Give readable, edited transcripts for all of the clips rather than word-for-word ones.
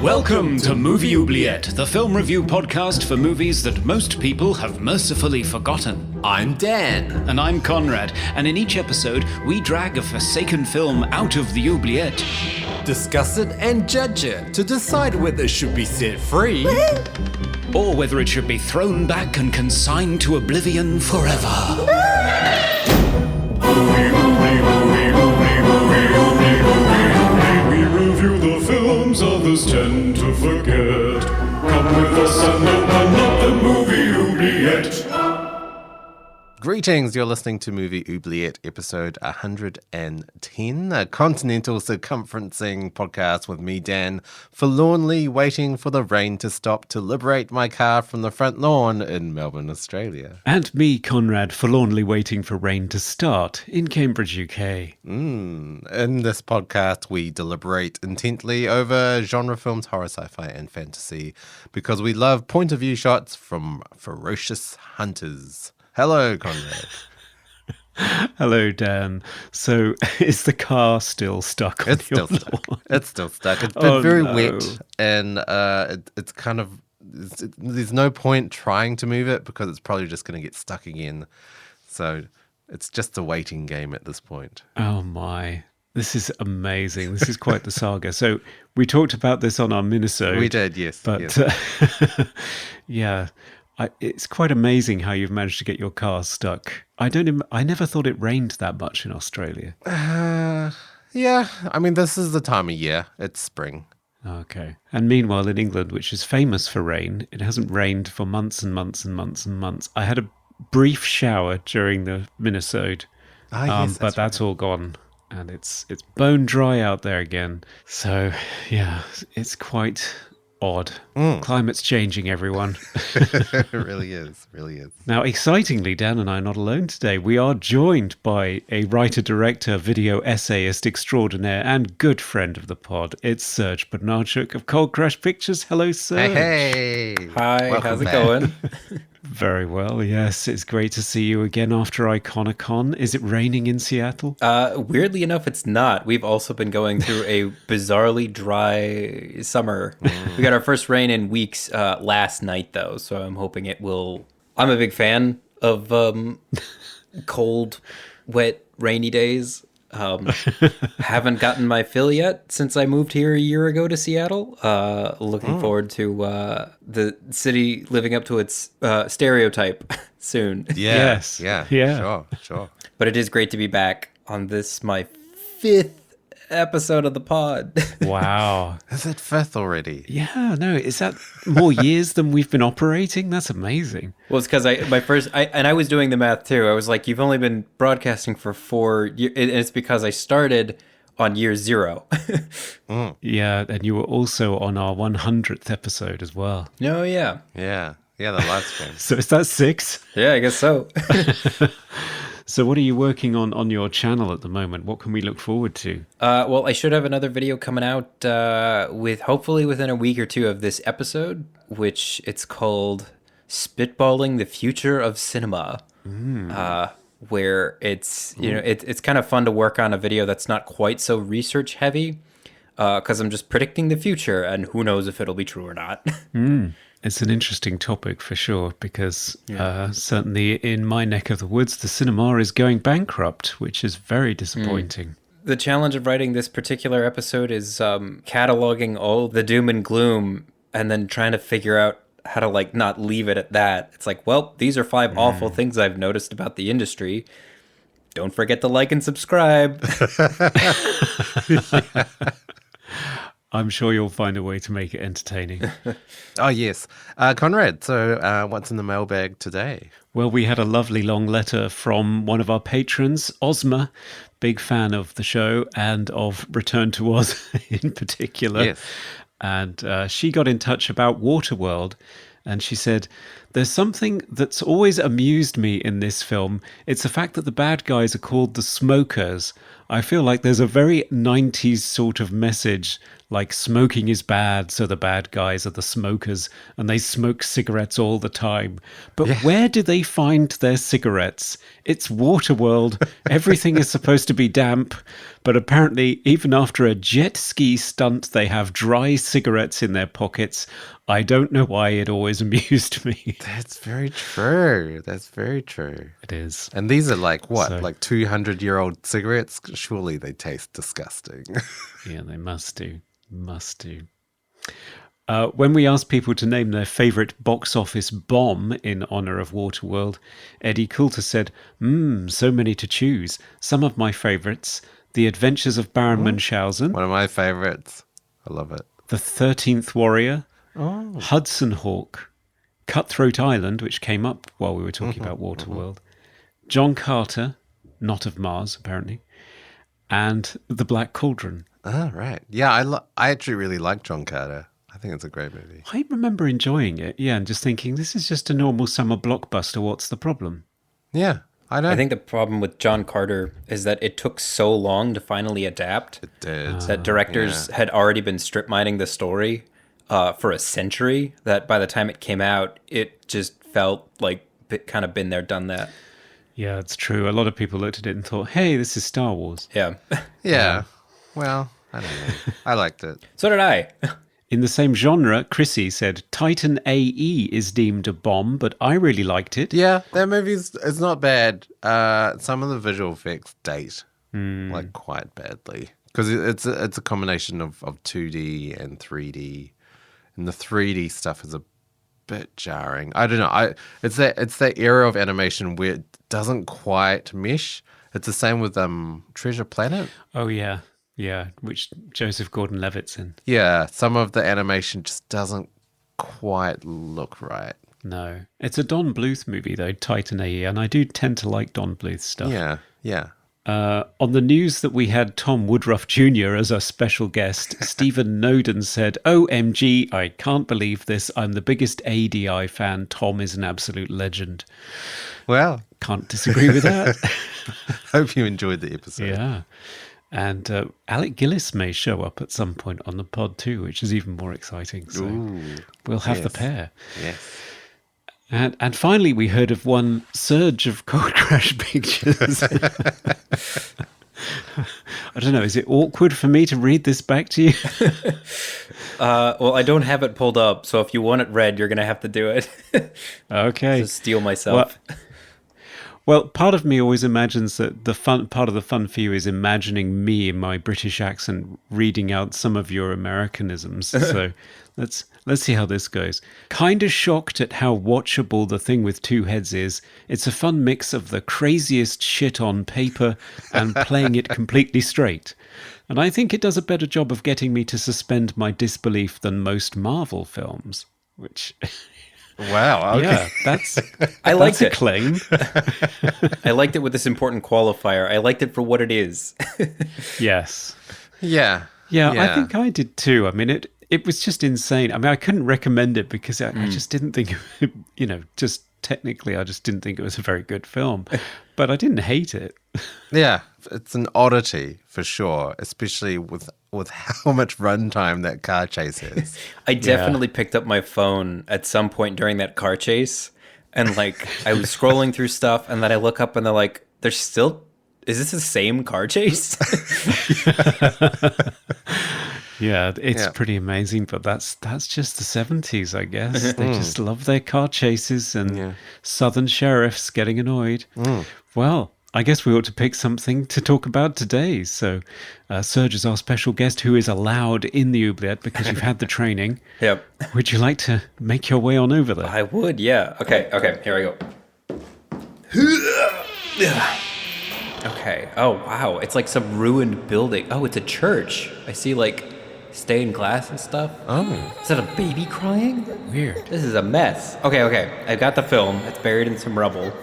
Welcome to Movie Oubliette, the film review podcast for movies that most people have mercifully forgotten. I'm Dan. And I'm Conrad, and in each episode, we drag a forsaken film out of the oubliette. Discuss it and judge it to decide whether it should be set free or whether it should be thrown back and consigned to oblivion forever. We review the films others tend to forget. Come with us and open up the movie oubliette. Greetings, you're listening to Movie Oubliette, episode 110, a continental circumferencing podcast with me, Dan, forlornly waiting for the rain to stop to liberate my car from the front lawn in Melbourne, Australia. And me, Conrad, forlornly waiting for rain to start in Cambridge, UK. In this podcast, we deliberate intently over genre films, horror, sci-fi, and fantasy, because we love point-of-view shots from ferocious hunters. Hello, Conrad. Hello, Dan. So, is the car still stuck on your lawn? It's still stuck. It's been very wet, and it's kind of... there's no point trying to move it because it's probably just going to get stuck again. So, it's just a waiting game at this point. Oh, my. This is amazing. This is quite the saga. So, we talked about this on our minisode. We did, yes. But, yes. Yeah... it's quite amazing how you've managed to get your car stuck. I never thought it rained that much in Australia. Yeah. I mean, this is the time of year. It's spring. Okay. And meanwhile, in England, which is famous for rain, it hasn't rained for months and months and months and months. I had a brief shower during the minisode, but that's all gone. And it's bone dry out there again. So, yeah, it's quite... odd. Climate's changing, everyone. It really is. Now, excitingly, Dan and I are not alone today. We are joined by a writer, director, video essayist extraordinaire and good friend of the pod. It's Serge Bodnarchuk of Cold Crush Pictures. Hello, Serge. Hey. Hi, Welcome how's it back. going? Very well, yes. It's great to see you again after Iconicon. Is it raining in Seattle? Weirdly enough, it's not. We've also been going through a bizarrely dry summer. We got our first rain in weeks last night, though, so I'm hoping it will... I'm a big fan of cold, wet, rainy days. Haven't gotten my fill yet since I moved here a year ago to Seattle. Looking forward to the city living up to its stereotype soon. Yes. Yeah. Sure. But it is great to be back on this, my 5th episode of the pod. Wow. Is it 5th already? Yeah, no, is that more years than we've been operating? That's amazing. Well, it's because I was doing the math too. I was like, you've only been broadcasting for 4 years, and it's because I started on year 0. Yeah, and you were also on our 100th episode as well. Oh, yeah. Yeah, the live stream. So is that 6? Yeah, I guess so. So what are you working on your channel at the moment? What can we look forward to? Well, I should have another video coming out with hopefully within a week or two of this episode, which it's called Spitballing the Future of Cinema, where it's, it's kind of fun to work on a video that's not quite so research heavy, because I'm just predicting the future, and who knows if it'll be true or not. It's an interesting topic for sure, because certainly in my neck of the woods, the cinema is going bankrupt, which is very disappointing. The challenge of writing this particular episode is cataloging all the doom and gloom and then trying to figure out how to not leave it at that. It's like, well, these are 5 awful things I've noticed about the industry. Don't forget to like and subscribe. I'm sure you'll find a way to make it entertaining. Oh, yes. Conrad, so what's in the mailbag today? Well, we had a lovely long letter from one of our patrons, Ozma, big fan of the show and of Return to Oz in particular. Yes. And she got in touch about Waterworld, and she said, There's something that's always amused me in this film. It's the fact that the bad guys are called the smokers. I feel like there's a very 90s sort of message, like smoking is bad, so the bad guys are the smokers, and they smoke cigarettes all the time. But where do they find their cigarettes? It's Waterworld. Everything is supposed to be damp, but apparently even after a jet ski stunt, they have dry cigarettes in their pockets. I don't know why it always amused me. That's very true. That's very true. It is. And these are like, what, like 200-year-old cigarettes? Surely they taste disgusting. Yeah, they must do. Must do. When we asked people to name their favourite box office bomb in honour of Waterworld, Eddie Coulter said, so many to choose. Some of my favourites, The Adventures of Baron Munchausen. One of my favourites. I love it. The 13th Warrior. Hudson Hawk. Cutthroat Island, which came up while we were talking about Waterworld. John Carter, not of Mars, apparently. And The Black Cauldron. Ah, right. Yeah, I actually really like John Carter. I think it's a great movie. I remember enjoying it, and just thinking, this is just a normal summer blockbuster. What's the problem? Yeah, I think the problem with John Carter is that it took so long to finally adapt. It did. That directors had already been strip mining the story for a century, that by the time it came out, it just felt like it kind of been there, done that. Yeah, it's true. A lot of people looked at it and thought, hey, this is Star Wars. Yeah. Yeah. Well, I don't know. I liked it. So did I. In the same genre, Chrissy said Titan AE is deemed a bomb, but I really liked it. Yeah, that movie's it's not bad. Some of the visual effects date like quite badly because it's a combination of 2D and 3D, and the 3D stuff is a bit jarring. I don't know. It's that era of animation where it doesn't quite mesh. It's the same with Treasure Planet. Oh yeah. Yeah, which Joseph Gordon-Levitt's in. Yeah, some of the animation just doesn't quite look right. No. It's a Don Bluth movie, though, Titan AE, and I do tend to like Don Bluth stuff. Yeah. On the news that we had Tom Woodruff Jr. as our special guest, Stephen Noden said, OMG, I can't believe this. I'm the biggest ADI fan. Tom is an absolute legend. Well. Can't disagree with that. Hope you enjoyed the episode. Yeah. And Alec Gillis may show up at some point on the pod too, which is even more exciting. So we'll have the pair. Yes. And finally, we heard of one Serge of Cold Crash Pictures. I don't know. Is it awkward for me to read this back to you? Well, I don't have it pulled up, so if you want it read, you're going to have to do it. Okay. Just steal myself. Well, part of me always imagines that part of the fun for you is imagining me in my British accent reading out some of your Americanisms. So let's see how this goes. Kinda shocked at how watchable The Thing with Two Heads is. It's a fun mix of the craziest shit on paper and playing it completely straight. And I think it does a better job of getting me to suspend my disbelief than most Marvel films, which... Wow. Okay. Yeah, I liked that's a it. claim. I liked it with this important qualifier. I liked it for what it is. Yes. Yeah. I think I did too. I mean, it was just insane. I mean, I couldn't recommend it because I just didn't think, just technically, I just didn't think it was a very good film. But I didn't hate it. Yeah, it's an oddity for sure, especially with how much runtime that car chase is. I definitely picked up my phone at some point during that car chase, and like I was scrolling through stuff, and then I look up and they're like, is this the same car chase? Yeah, it's pretty amazing, but that's just the 70s, I guess. They just love their car chases and Southern sheriffs getting annoyed. Well, I guess we ought to pick something to talk about today. So Serge is our special guest who is allowed in the oubliette because you've had the training. Yep. Would you like to make your way on over there? I would, yeah. Okay, here I go. Okay. Oh, wow. It's like some ruined building. Oh, it's a church. I see like stained glass and stuff. Oh. Is that a baby crying? Weird. This is a mess. Okay. I got the film. It's buried in some rubble.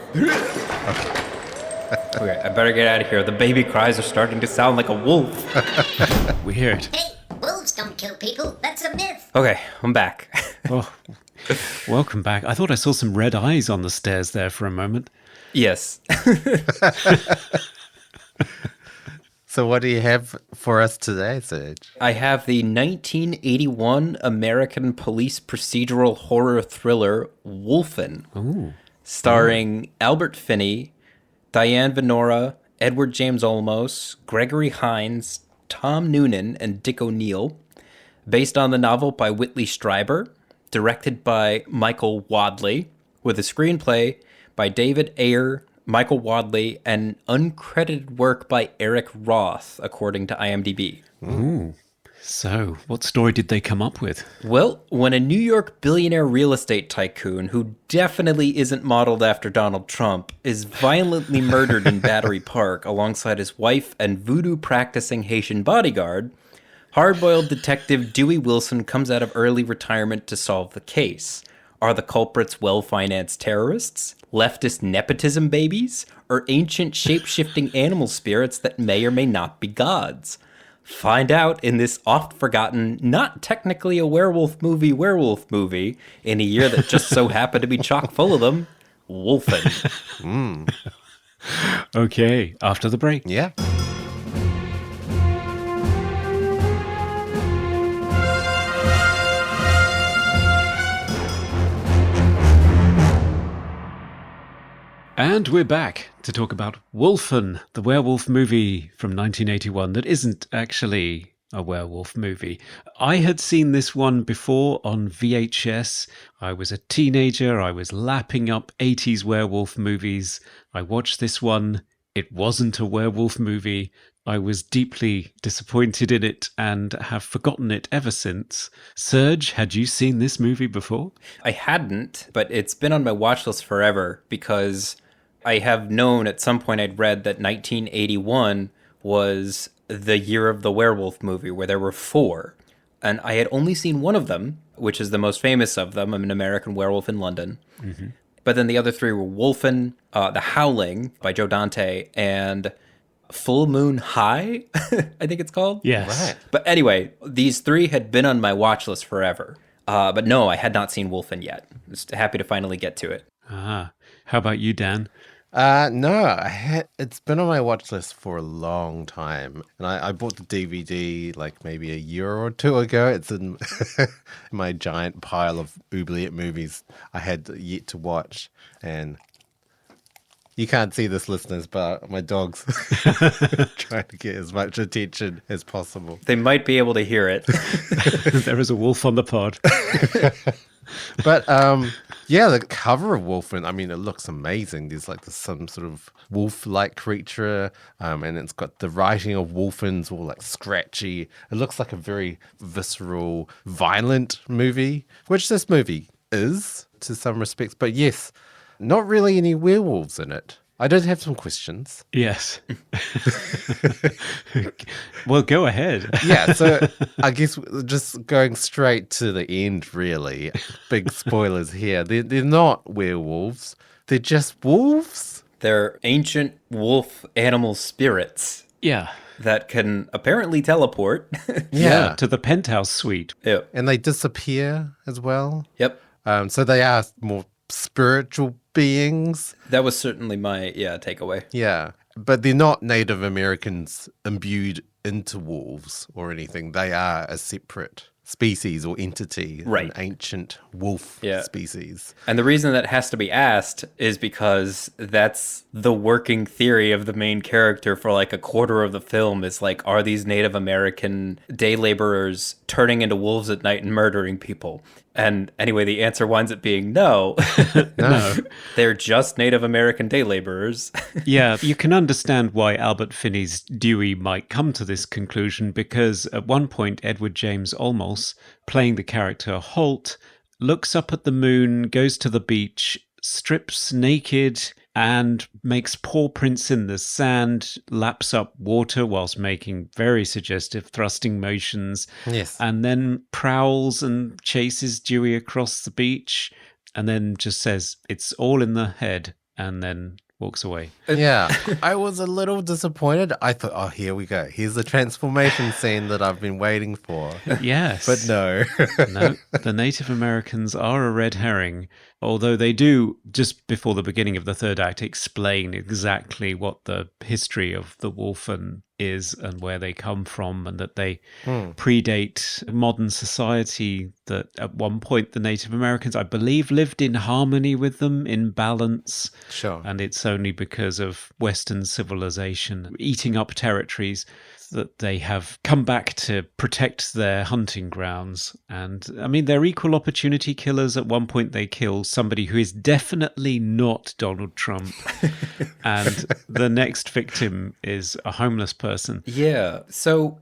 Okay, I better get out of here. The baby cries are starting to sound like a wolf. Weird. Hey, wolves don't kill people. That's a myth. Okay, I'm back. Oh, Welcome back. I thought I saw some red eyes on the stairs there for a moment. Yes. So what do you have for us today, Serge? I have the 1981 American police procedural horror thriller Wolfen, starring Albert Finney, Diane Venora, Edward James Olmos, Gregory Hines, Tom Noonan, and Dick O'Neill, based on the novel by Whitley Strieber, directed by Michael Wadley, with a screenplay by David Ayer, Michael Wadley, and uncredited work by Eric Roth, according to IMDb. Ooh. So, what story did they come up with? Well, when a New York billionaire real estate tycoon, who definitely isn't modeled after Donald Trump, is violently murdered in Battery Park alongside his wife and voodoo-practicing Haitian bodyguard, hard-boiled detective Dewey Wilson comes out of early retirement to solve the case. Are the culprits well-financed terrorists, leftist nepotism babies, or ancient shape-shifting animal spirits that may or may not be gods? Find out in this oft-forgotten, not technically a werewolf movie, in a year that just so happened to be chock full of them, Wolfen. Okay, after the break. Yeah. And we're back to talk about Wolfen, the werewolf movie from 1981 that isn't actually a werewolf movie. I had seen this one before on VHS. I was a teenager. I was lapping up 80s werewolf movies. I watched this one. It wasn't a werewolf movie. I was deeply disappointed in it and have forgotten it ever since. Serge, had you seen this movie before? I hadn't, but it's been on my watch list forever because I have known at some point I'd read that 1981 was the year of the werewolf movie, where there were 4. And I had only seen one of them, which is the most famous of them, An American Werewolf in London. Mm-hmm. But then the other 3 were Wolfen, The Howling by Joe Dante, and Full Moon High, I think it's called. Yes. Right. But anyway, these 3 had been on my watch list forever. But no, I had not seen Wolfen yet. Just happy to finally get to it. Ah, how about you, Dan? No, it's been on my watch list for a long time. And I bought the DVD like maybe a year or 2 ago. It's in my giant pile of oubliette movies I had yet to watch. And you can't see this, listeners, but my dog's trying to get as much attention as possible. They might be able to hear it. There is a wolf on the pod. But yeah, the cover of Wolfen, I mean, it looks amazing. There's like some sort of wolf-like creature, and it's got the writing of Wolfen's all like scratchy. It looks like a very visceral, violent movie, which this movie is to some respects. But yes, not really any werewolves in it. I did have some questions. Yes. Well, go ahead. Yeah, so I guess just going straight to the end, really. Big spoilers here. They're not werewolves. They're just wolves. They're ancient wolf animal spirits Yeah. that can apparently teleport. Yeah, to the penthouse suite. Yep. And they disappear as well. Yep. So they are more spiritual beings. That was certainly my takeaway. Yeah. But they're not Native Americans imbued into wolves or anything. They are a separate species or entity, Right. An ancient wolf species. And the reason that has to be asked is because that's the working theory of the main character for like a quarter of the film is like, are these Native American day laborers turning into wolves at night and murdering people? And anyway, the answer winds up being no. No. They're just Native American day laborers. Yeah, you can understand why Albert Finney's Dewey might come to this conclusion, because at one point, Edward James Olmos, playing the character Holt, looks up at the moon, goes to the beach, strips naked, and makes paw prints in the sand, laps up water whilst making very suggestive thrusting motions. Yes. And then prowls and chases Dewey across the beach, and then just says, "It's all in the head," and then walks away. Yeah, I was a little disappointed. I thought, oh, here we go. Here's the transformation scene that I've been waiting for. Yes. But no. No, the Native Americans are a red herring, although they do, just before the beginning of the third act, explain exactly what the history of the Wolfen is and where they come from, and that they predate modern society, that at one point the Native Americans, I believe, lived in harmony with them, in balance. Sure. And it's only because of Western civilization eating up territories that they have come back to protect their hunting grounds. And I mean, they're equal opportunity killers. At one point, they kill somebody who is definitely not Donald Trump. And the next victim is a homeless person. Yeah. So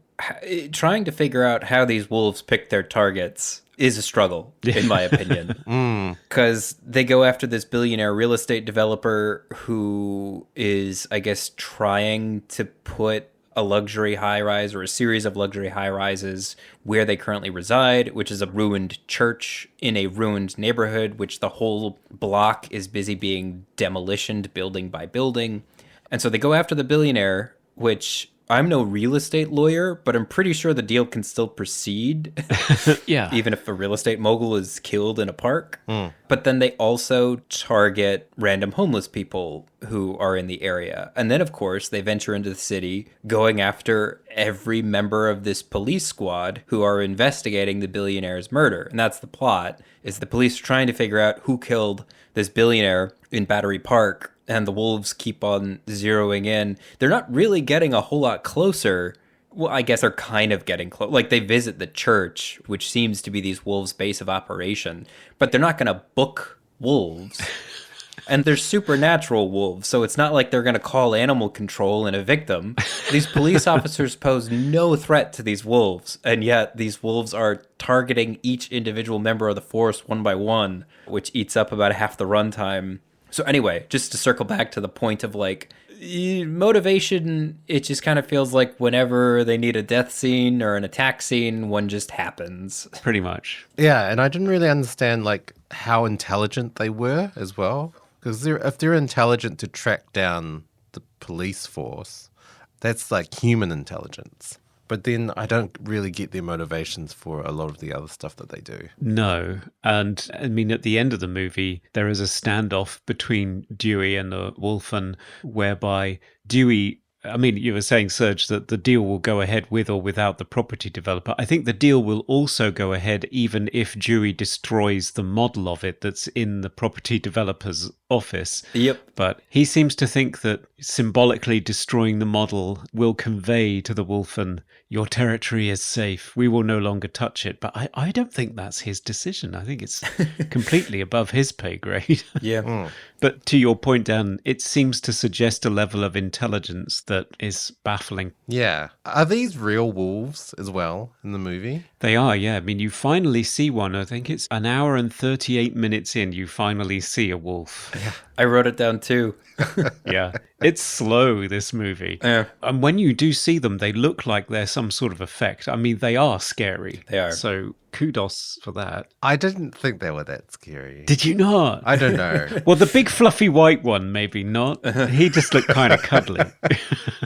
trying to figure out how these wolves pick their targets is a struggle, in my opinion. Because they go after this billionaire real estate developer who is, I guess, trying to put a luxury high-rise or a series of luxury high-rises where they currently reside, which is a ruined church in a ruined neighborhood, which the whole block is busy being demolitioned building by building. And so they go after the billionaire, which I'm no real estate lawyer, but I'm pretty sure the deal can still proceed. Yeah. Even if a real estate mogul is killed in a park. But then they also target random homeless people who are in the area. And then, of course, they venture into the city going after every member of this police squad who are investigating the billionaire's murder. And that's the plot, is the police are trying to figure out who killed this billionaire in Battery Park. And the wolves keep on zeroing in. They're not really getting a whole lot closer. Well, I guess they're kind of getting close. Like, they visit the church, which seems to be these wolves' base of operation. But they're not going to book wolves. And they're supernatural wolves, so it's not like they're going to call animal control and evict them. These police officers pose no threat to these wolves, and yet these wolves are targeting each individual member of the force one by one, which eats up about half the runtime. So anyway, just to circle back to the point of like motivation, it just kind of feels like whenever they need a death scene or an attack scene, one just happens. Pretty much. Yeah, and I didn't really understand like how intelligent they were as well. Because if they're intelligent to track down the police force, that's like human intelligence. But then I don't really get their motivations for a lot of the other stuff that they do. No. And I mean, at the end of the movie, there is a standoff between Dewey and the Wolfen, whereby Dewey, I mean, you were saying, Serge, that the deal will go ahead with or without the property developer. I think the deal will also go ahead even if Dewey destroys the model of it that's in the property developer's office. Yep. But he seems to think that symbolically destroying the model will convey to the Wolfen, your territory is safe. We will no longer touch it. But I don't think that's his decision. I think it's completely above his pay grade. Yeah. But to your point, Dan, it seems to suggest a level of intelligence that is baffling. Yeah. Are these real wolves as well in the movie? They are, yeah. I mean, you finally see one. I think it's an hour and 38 minutes in, you finally see a wolf. Yeah. I wrote it down too. Yeah. It's slow, this movie. Yeah. And when you do see them, they look like they're some sort of effect. I mean, they are scary. They are. So kudos for that. I didn't think they were that scary. Did you not? I don't know. Well, the big fluffy white one, maybe not. He just looked kind of cuddly.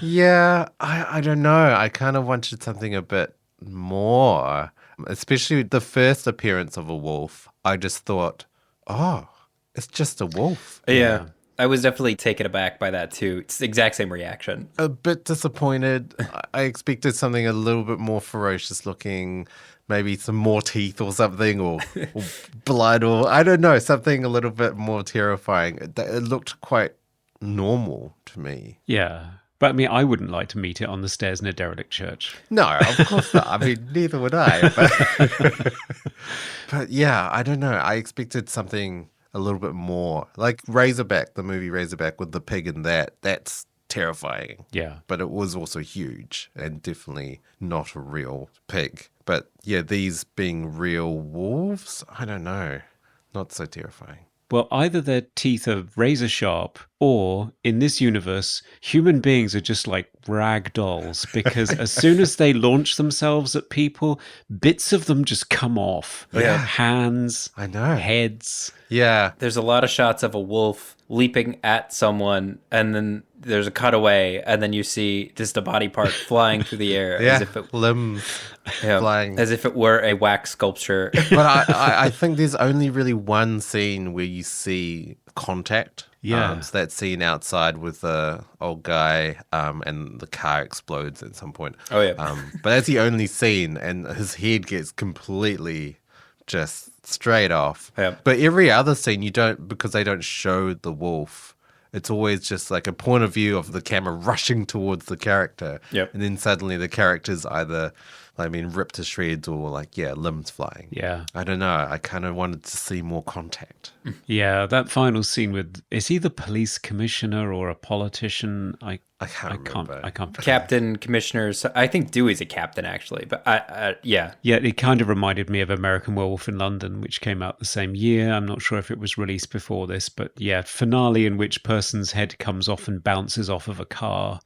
Yeah, I don't know. I kind of wanted something a bit more, especially the first appearance of a wolf. I just thought, oh, it's just a wolf. Yeah. I was definitely taken aback by that too. It's the exact same reaction. A bit disappointed. I expected something a little bit more ferocious looking, maybe some more teeth or something, or blood, or I don't know, something a little bit more terrifying. It looked quite normal to me. Yeah. But I mean, I wouldn't like to meet it on the stairs in a derelict church. No, of course not. I mean, neither would I. But yeah, I don't know. I expected something a little bit more. Like Razorback, the movie Razorback with the pig in that's terrifying. Yeah. But it was also huge and definitely not a real pig. But yeah, these being real wolves, I don't know. Not so terrifying. Well, either their teeth are razor sharp, or in this universe, human beings are just like rag dolls, because as soon as they launch themselves at people, bits of them just come off. Yeah. Hands, I know. heads. Yeah. There's a lot of shots of a wolf leaping at someone, and then there's a cutaway, and then you see just a body part flying through the air Yeah. as if it, Limbs flying. as if it were a wax sculpture. But I think there's only really one scene where you see contact. Yeah. So that scene outside with the old guy and the car explodes at some point. Oh, yeah. But that's the only scene, and his head gets completely just straight off. Yeah. But every other scene, you don't, because they don't show the wolf. It's always just like a point of view of the camera rushing towards the character. Yep. And then suddenly the character's either, ripped to shreds or limbs flying. Yeah. I don't know. I kind of wanted to see more contact. Yeah, that final scene with, is he the police commissioner or a politician? I can't remember. I can't. Captain, commissioner. So I think Dewey's a captain, actually. But yeah. Yeah, it kind of reminded me of American Werewolf in London, which came out the same year. I'm not sure if it was released before this, but yeah, finale in which person's head comes off and bounces off of a car.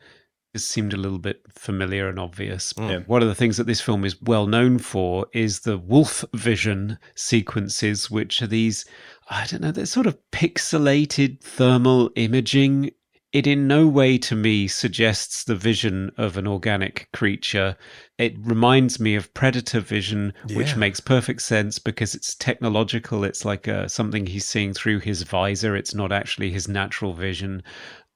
It seemed a little bit familiar and obvious. Yeah. One of the things that this film is well known for is the wolf vision sequences, which are these, I don't know, they're sort of pixelated thermal imaging. It in no way to me suggests the vision of an organic creature. It reminds me of predator vision, which Yeah. makes perfect sense because it's technological. It's like something he's seeing through his visor. It's not actually his natural vision.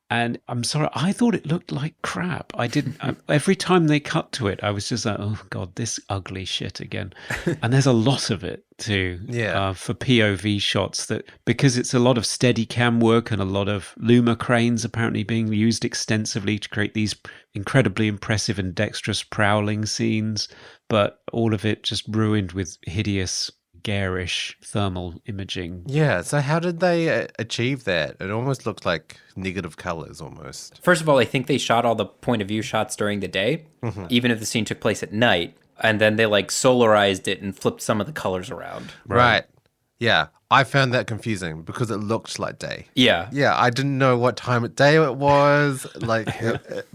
And I'm sorry, I thought it looked like crap. I didn't. Every time they cut to it, I was just like, oh God, this ugly shit again. And there's a lot of it too. Yeah. For POV shots, that because it's a lot of steady cam work and a lot of Luma cranes apparently being used extensively to create these incredibly impressive and dexterous prowling scenes, but all of it just ruined with hideous, garish thermal imaging. Yeah, so how did they achieve that? It almost looked like negative colors almost. First of all, I think they shot all the point of view shots during the day, even if the scene took place at night. And then they solarized it and flipped some of the colors around. Right. Yeah, I found that confusing because it looked like day. Yeah. Yeah, I didn't know what time of day it was,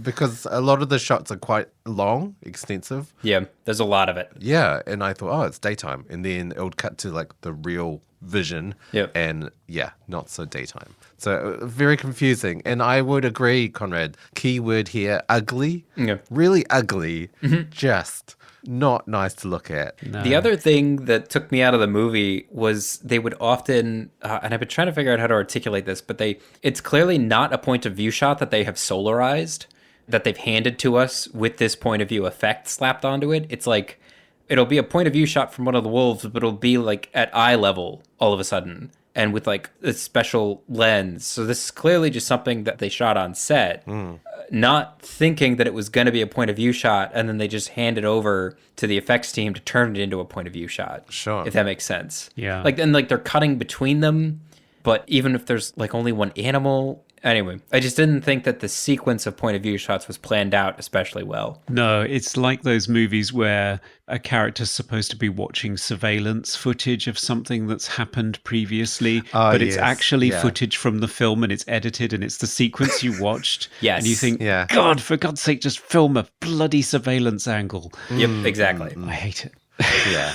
because a lot of the shots are quite long, extensive. Yeah. There's a lot of it. Yeah, and I thought, oh, it's daytime. And then it would cut to the real vision. Yep. And yeah, not so daytime. So very confusing. And I would agree, Conrad, key word here, ugly. Yeah. Really ugly. Just not nice to look at. No. The other thing that took me out of the movie was they would often, and I've been trying to figure out how to articulate this, but it's clearly not a point of view shot that they have solarized, that they've handed to us with this point of view effect slapped onto it. It's like, it'll be a point of view shot from one of the wolves, but it'll be at eye level all of a sudden, and with a special lens. So this is clearly just something that they shot on set, not thinking that it was going to be a point of view shot, and then they just hand it over to the effects team to turn it into a point of view shot. Sure. If that makes sense. Yeah. And they're cutting between them, but even if there's only one animal. Anyway, I just didn't think that the sequence of point of view shots was planned out especially well. No, it's like those movies where a character's supposed to be watching surveillance footage of something that's happened previously, but it's yes. actually Yeah. footage from the film and it's edited and it's the sequence you watched. Yes. And you think, Yeah. God, for God's sake, just film a bloody surveillance angle. Yep, exactly. I hate it. Yeah.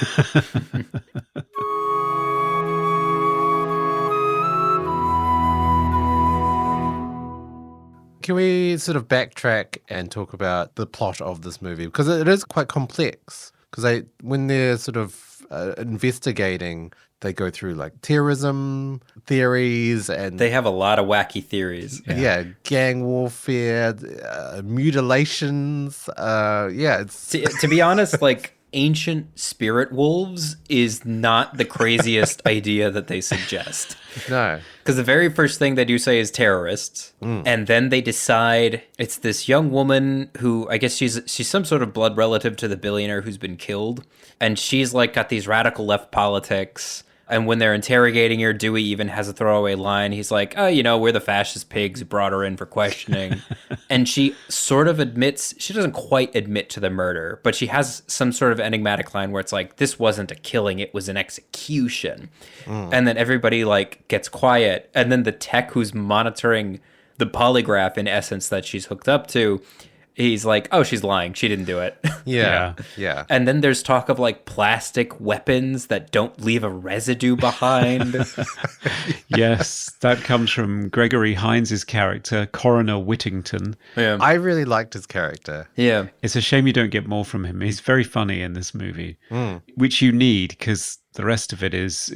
Can we sort of backtrack and talk about the plot of this movie? Because it is quite complex. Because when they're sort of investigating, they go through terrorism theories and They have a lot of wacky theories. gang warfare, mutilations. It's To be honest, ancient spirit wolves is not the craziest idea that they suggest. no. Because the very first thing they do say is terrorists, and then they decide it's this young woman who I guess she's some sort of blood relative to the billionaire who's been killed, and she's got these radical left politics, And when they're interrogating her, Dewey even has a throwaway line. He's like, oh, we're the fascist pigs who brought her in for questioning. And she sort of admits, she doesn't quite admit to the murder, but she has some sort of enigmatic line where it's like, this wasn't a killing, it was an execution. And then everybody like gets quiet. And then the tech who's monitoring the polygraph, in essence, that she's hooked up to, he's like, oh, she's lying. She didn't do it. Yeah. And then there's talk of like plastic weapons that don't leave a residue behind. Yes, that comes from Gregory Hines' character, Coroner Whittington. Yeah. I really liked his character. Yeah. It's a shame you don't get more from him. He's very funny in this movie, which you need because the rest of it is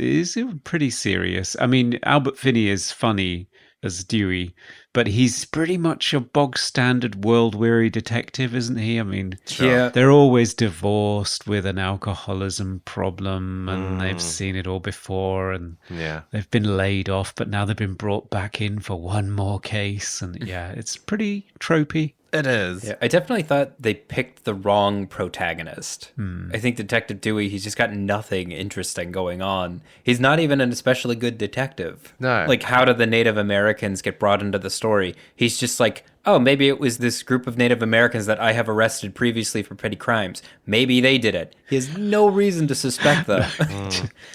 pretty serious. I mean, Albert Finney is funny as Dewey, but he's pretty much a bog standard world-weary detective, isn't he? I mean, Yeah. they're always divorced with an alcoholism problem, and they've seen it all before, and they've been laid off, but now they've been brought back in for one more case, and it's pretty tropey. It is. Yeah, I definitely thought they picked the wrong protagonist. I think Detective Dewey, he's just got nothing interesting going on. He's not even an especially good detective. No. Like, how did the Native Americans get brought into the story? He's just like, oh, maybe it was this group of Native Americans that I have arrested previously for petty crimes. Maybe they did it. He has no reason to suspect them.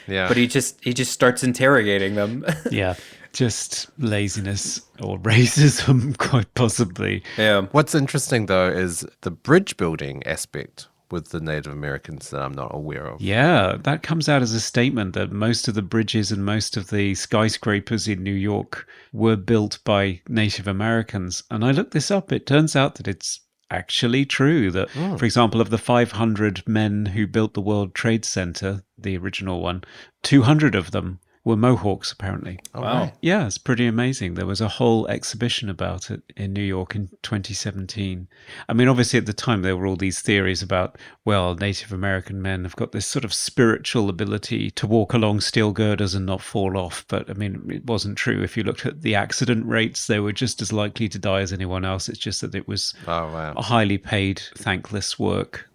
Yeah. But he just starts interrogating them. Yeah, just laziness or racism, quite possibly. Yeah. What's interesting, though, is the bridge building aspect with the Native Americans that I'm not aware of. Yeah, that comes out as a statement that most of the bridges and most of the skyscrapers in New York were built by Native Americans. And I looked this up. It turns out that it's actually true that, for example, of the 500 men who built the World Trade Center, the original one, 200 of them were Mohawks, apparently. Oh, Wow. right. Yeah, it's pretty amazing. There was a whole exhibition about it in New York in 2017. I mean, obviously at the time there were all these theories about, well, Native American men have got this sort of spiritual ability to walk along steel girders and not fall off. But I mean, it wasn't true. If you looked at the accident rates, they were just as likely to die as anyone else. It's just that it was Oh, wow. a highly paid, thankless work.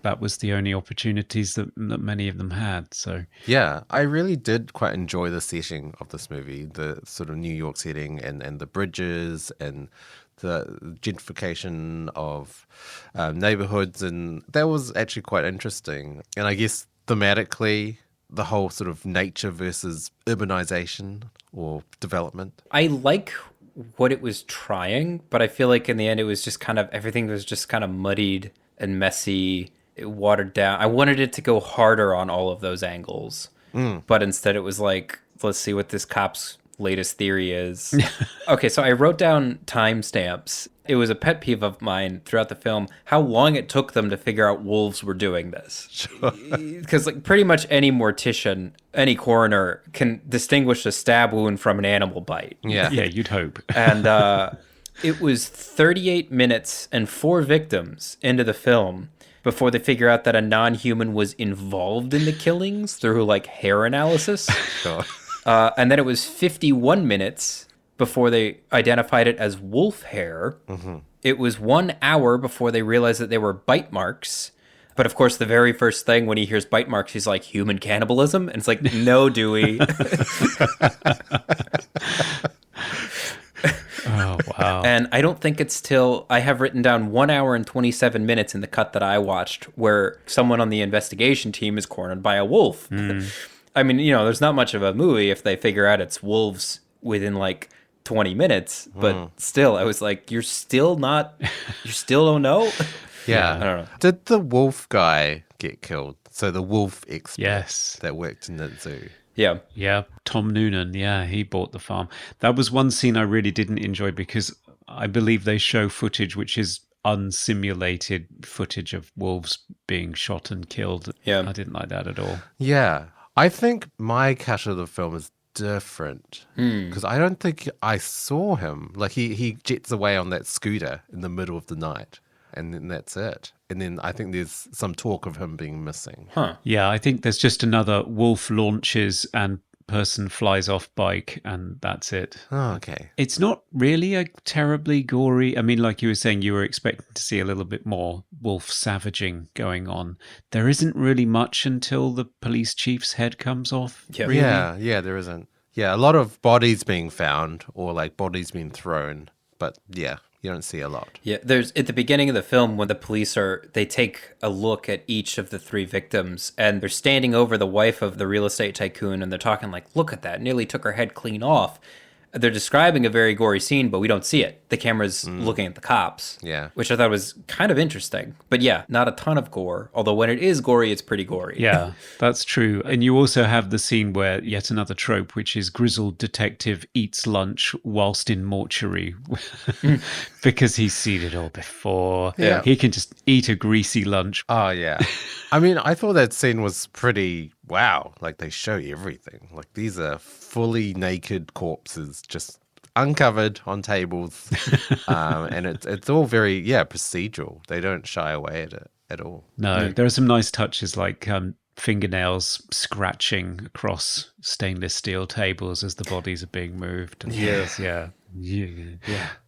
That was the only opportunities that many of them had. So Yeah, I really did quite enjoy the setting of this movie, the sort of New York setting and the bridges and the gentrification of neighborhoods. And that was actually quite interesting. And I guess thematically, the whole sort of nature versus urbanization or development. I like what it was trying, but I feel like in the end it was just kind of, everything was just kind of muddied and messy, watered down. I wanted it to go harder on all of those angles, but instead it was like, let's see what this cop's latest theory is. Okay, so I wrote down timestamps. It was a pet peeve of mine throughout the film how long it took them to figure out wolves were doing this. Because like pretty much any mortician, any coroner can distinguish a stab wound from an animal bite. Yeah. yeah, you'd hope. And it was 38 minutes and 4 victims into the film before they figure out that a non-human was involved in the killings through like hair analysis. Sure. And then it was 51 minutes before they identified it as wolf hair. It was 1 hour before they realized that they were bite marks. But of course, the very first thing when he hears bite marks, he's like, human cannibalism? And it's like, no, Dewey. Oh, wow. And I don't think it's till I have written down 1 hour and 27 minutes in the cut that I watched where someone on the investigation team is cornered by a wolf. I mean, there's not much of a movie if they figure out it's wolves within like 20 minutes, but still, I was like, you still don't know? Yeah. I don't know. Did the wolf guy get killed? So the wolf expert Yes. that worked in the zoo. Yeah. Yeah, Tom Noonan. Yeah, he bought the farm. That was one scene I really didn't enjoy because I believe they show footage which is unsimulated footage of wolves being shot and killed. Yeah. I didn't like that at all. Yeah. I think my cut of the film is different because I don't think I saw him. Like he jets away on that scooter in the middle of the night and then that's it. And then I think there's some talk of him being missing. Huh. Yeah, I think there's just another wolf launches and person flies off bike and that's it. Oh, okay. It's not really a terribly gory. I mean, like you were saying, you were expecting to see a little bit more wolf savaging going on. There isn't really much until the police chief's head comes off. Yeah. Really. Yeah, there isn't. Yeah, a lot of bodies being found or like bodies being thrown. But yeah, you don't see a lot. Yeah, there's at the beginning of the film when the police they take a look at each of the 3 victims and they're standing over the wife of the real estate tycoon and they're talking like, look at that, nearly took her head clean off. They're describing a very gory scene, but we don't see it. The camera's looking at the cops. Yeah. Which I thought was kind of interesting. But yeah, not a ton of gore. Although when it is gory, it's pretty gory. Yeah, that's true. And you also have the scene where yet another trope, which is grizzled detective eats lunch whilst in mortuary because he's seen it all before. Yeah. He can just eat a greasy lunch. Oh, yeah. I mean, I thought that scene was pretty, wow. Like, they show everything. Like, these are fully naked corpses just uncovered on tables. And it's all very, procedural. They don't shy away at it at all. No, there are some nice touches like fingernails scratching across stainless steel tables as the bodies are being moved. And Yes. Yeah.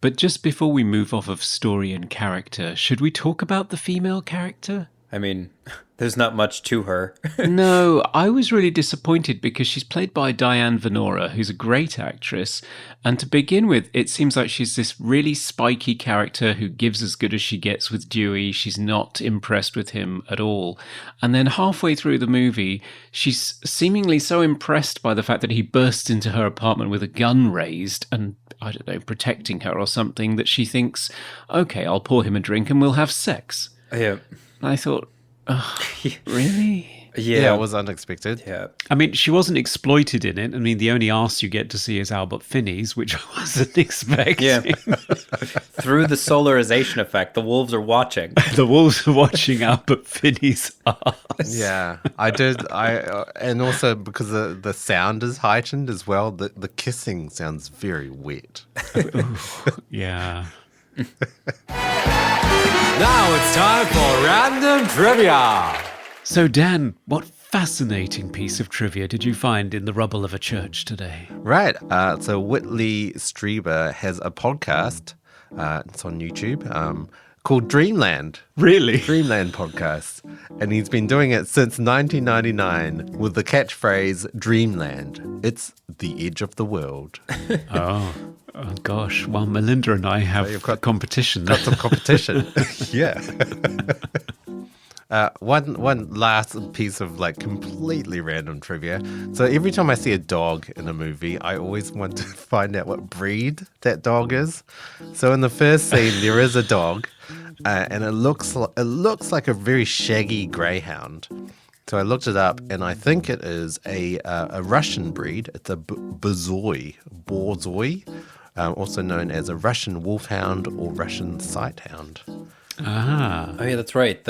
But just before we move off of story and character, should we talk about the female character? I mean, there's not much to her. No, I was really disappointed because she's played by Diane Venora, who's a great actress. And to begin with, it seems like she's this really spiky character who gives as good as she gets with Dewey. She's not impressed with him at all. And then halfway through the movie, she's seemingly so impressed by the fact that he bursts into her apartment with a gun raised and, I don't know, protecting her or something, that she thinks, okay, I'll pour him a drink and we'll have sex. Yeah. And I thought, oh, really? Yeah, it was unexpected. Yeah. I mean, she wasn't exploited in it. I mean, the only arse you get to see is Albert Finney's, which I wasn't expecting. Yeah. Through the solarization effect, the wolves are watching. The wolves are watching Albert Finney's arse. Yeah, I did. And also because the sound is heightened as well, the kissing sounds very wet. Yeah. Now it's time for random trivia. So, Dan, what fascinating piece of trivia did you find in the rubble of a church today? Right. So Whitley Strieber has a podcast. It's on YouTube. Called Dreamland. Really? Dreamland Podcast. And he's been doing it since 1999 with the catchphrase Dreamland. It's the edge of the world. Oh gosh. Well, Melinda and I have you've got- competition. Got some competition. Yeah. One last piece of like completely random trivia. So every time I see a dog in a movie, I always want to find out what breed that dog is. So in the first scene, there is a dog, and it looks like a very shaggy greyhound. So I looked it up, and I think it is a Russian breed. It's a Borzoi, also known as a Russian wolfhound or Russian sighthound. Ah. Oh yeah, that's right.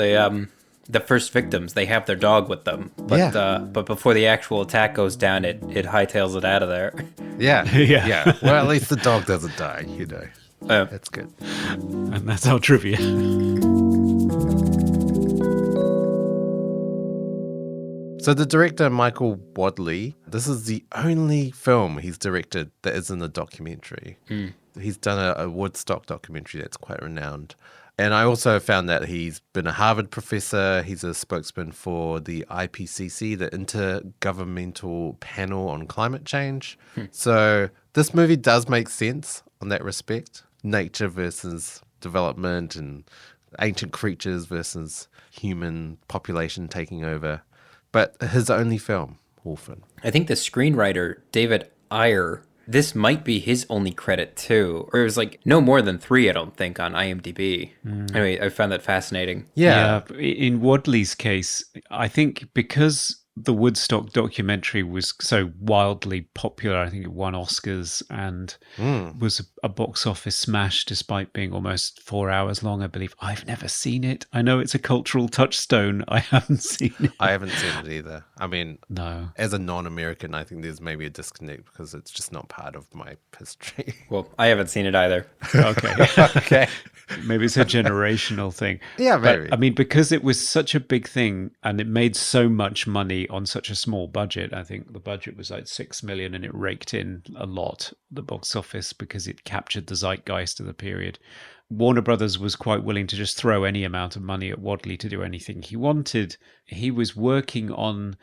The first victims, they have their dog with them. But but before the actual attack goes down, it hightails it out of there. Yeah. Yeah. Yeah. Well, at least the dog doesn't die, you know. That's good. And that's our trivia. So the director, Michael Wadley, this is the only film he's directed that isn't a documentary. He's done a Woodstock documentary that's quite renowned. And I also found that he's been a Harvard professor. He's a spokesman for the IPCC, the Intergovernmental Panel on Climate Change. So this movie does make sense on that respect. Nature versus development and ancient creatures versus human population taking over. But his only film, Wolfen. I think the screenwriter, David Ayer, this might be his only credit too. Or it was like no more than 3, I don't think, on IMDb. Anyway, I found that fascinating. Yeah. In Wadley's case, I think because the Woodstock documentary was so wildly popular, I think it won Oscars and was a box office smash despite being almost 4 hours long, I believe. I've never seen it. I know it's a cultural touchstone. I haven't seen it. I haven't seen it either. I mean, No. as a non-American, I think there's maybe a disconnect because it's just not part of my history. Well, I haven't seen it either. Okay. Okay. Maybe it's a generational thing. Yeah, maybe. But, I mean, because it was such a big thing and it made so much money on such a small budget, I think the budget was like 6 million and it raked in a lot, the box office, because it captured the zeitgeist of the period. Warner Brothers was quite willing to just throw any amount of money at Wadley to do anything he wanted. He was working on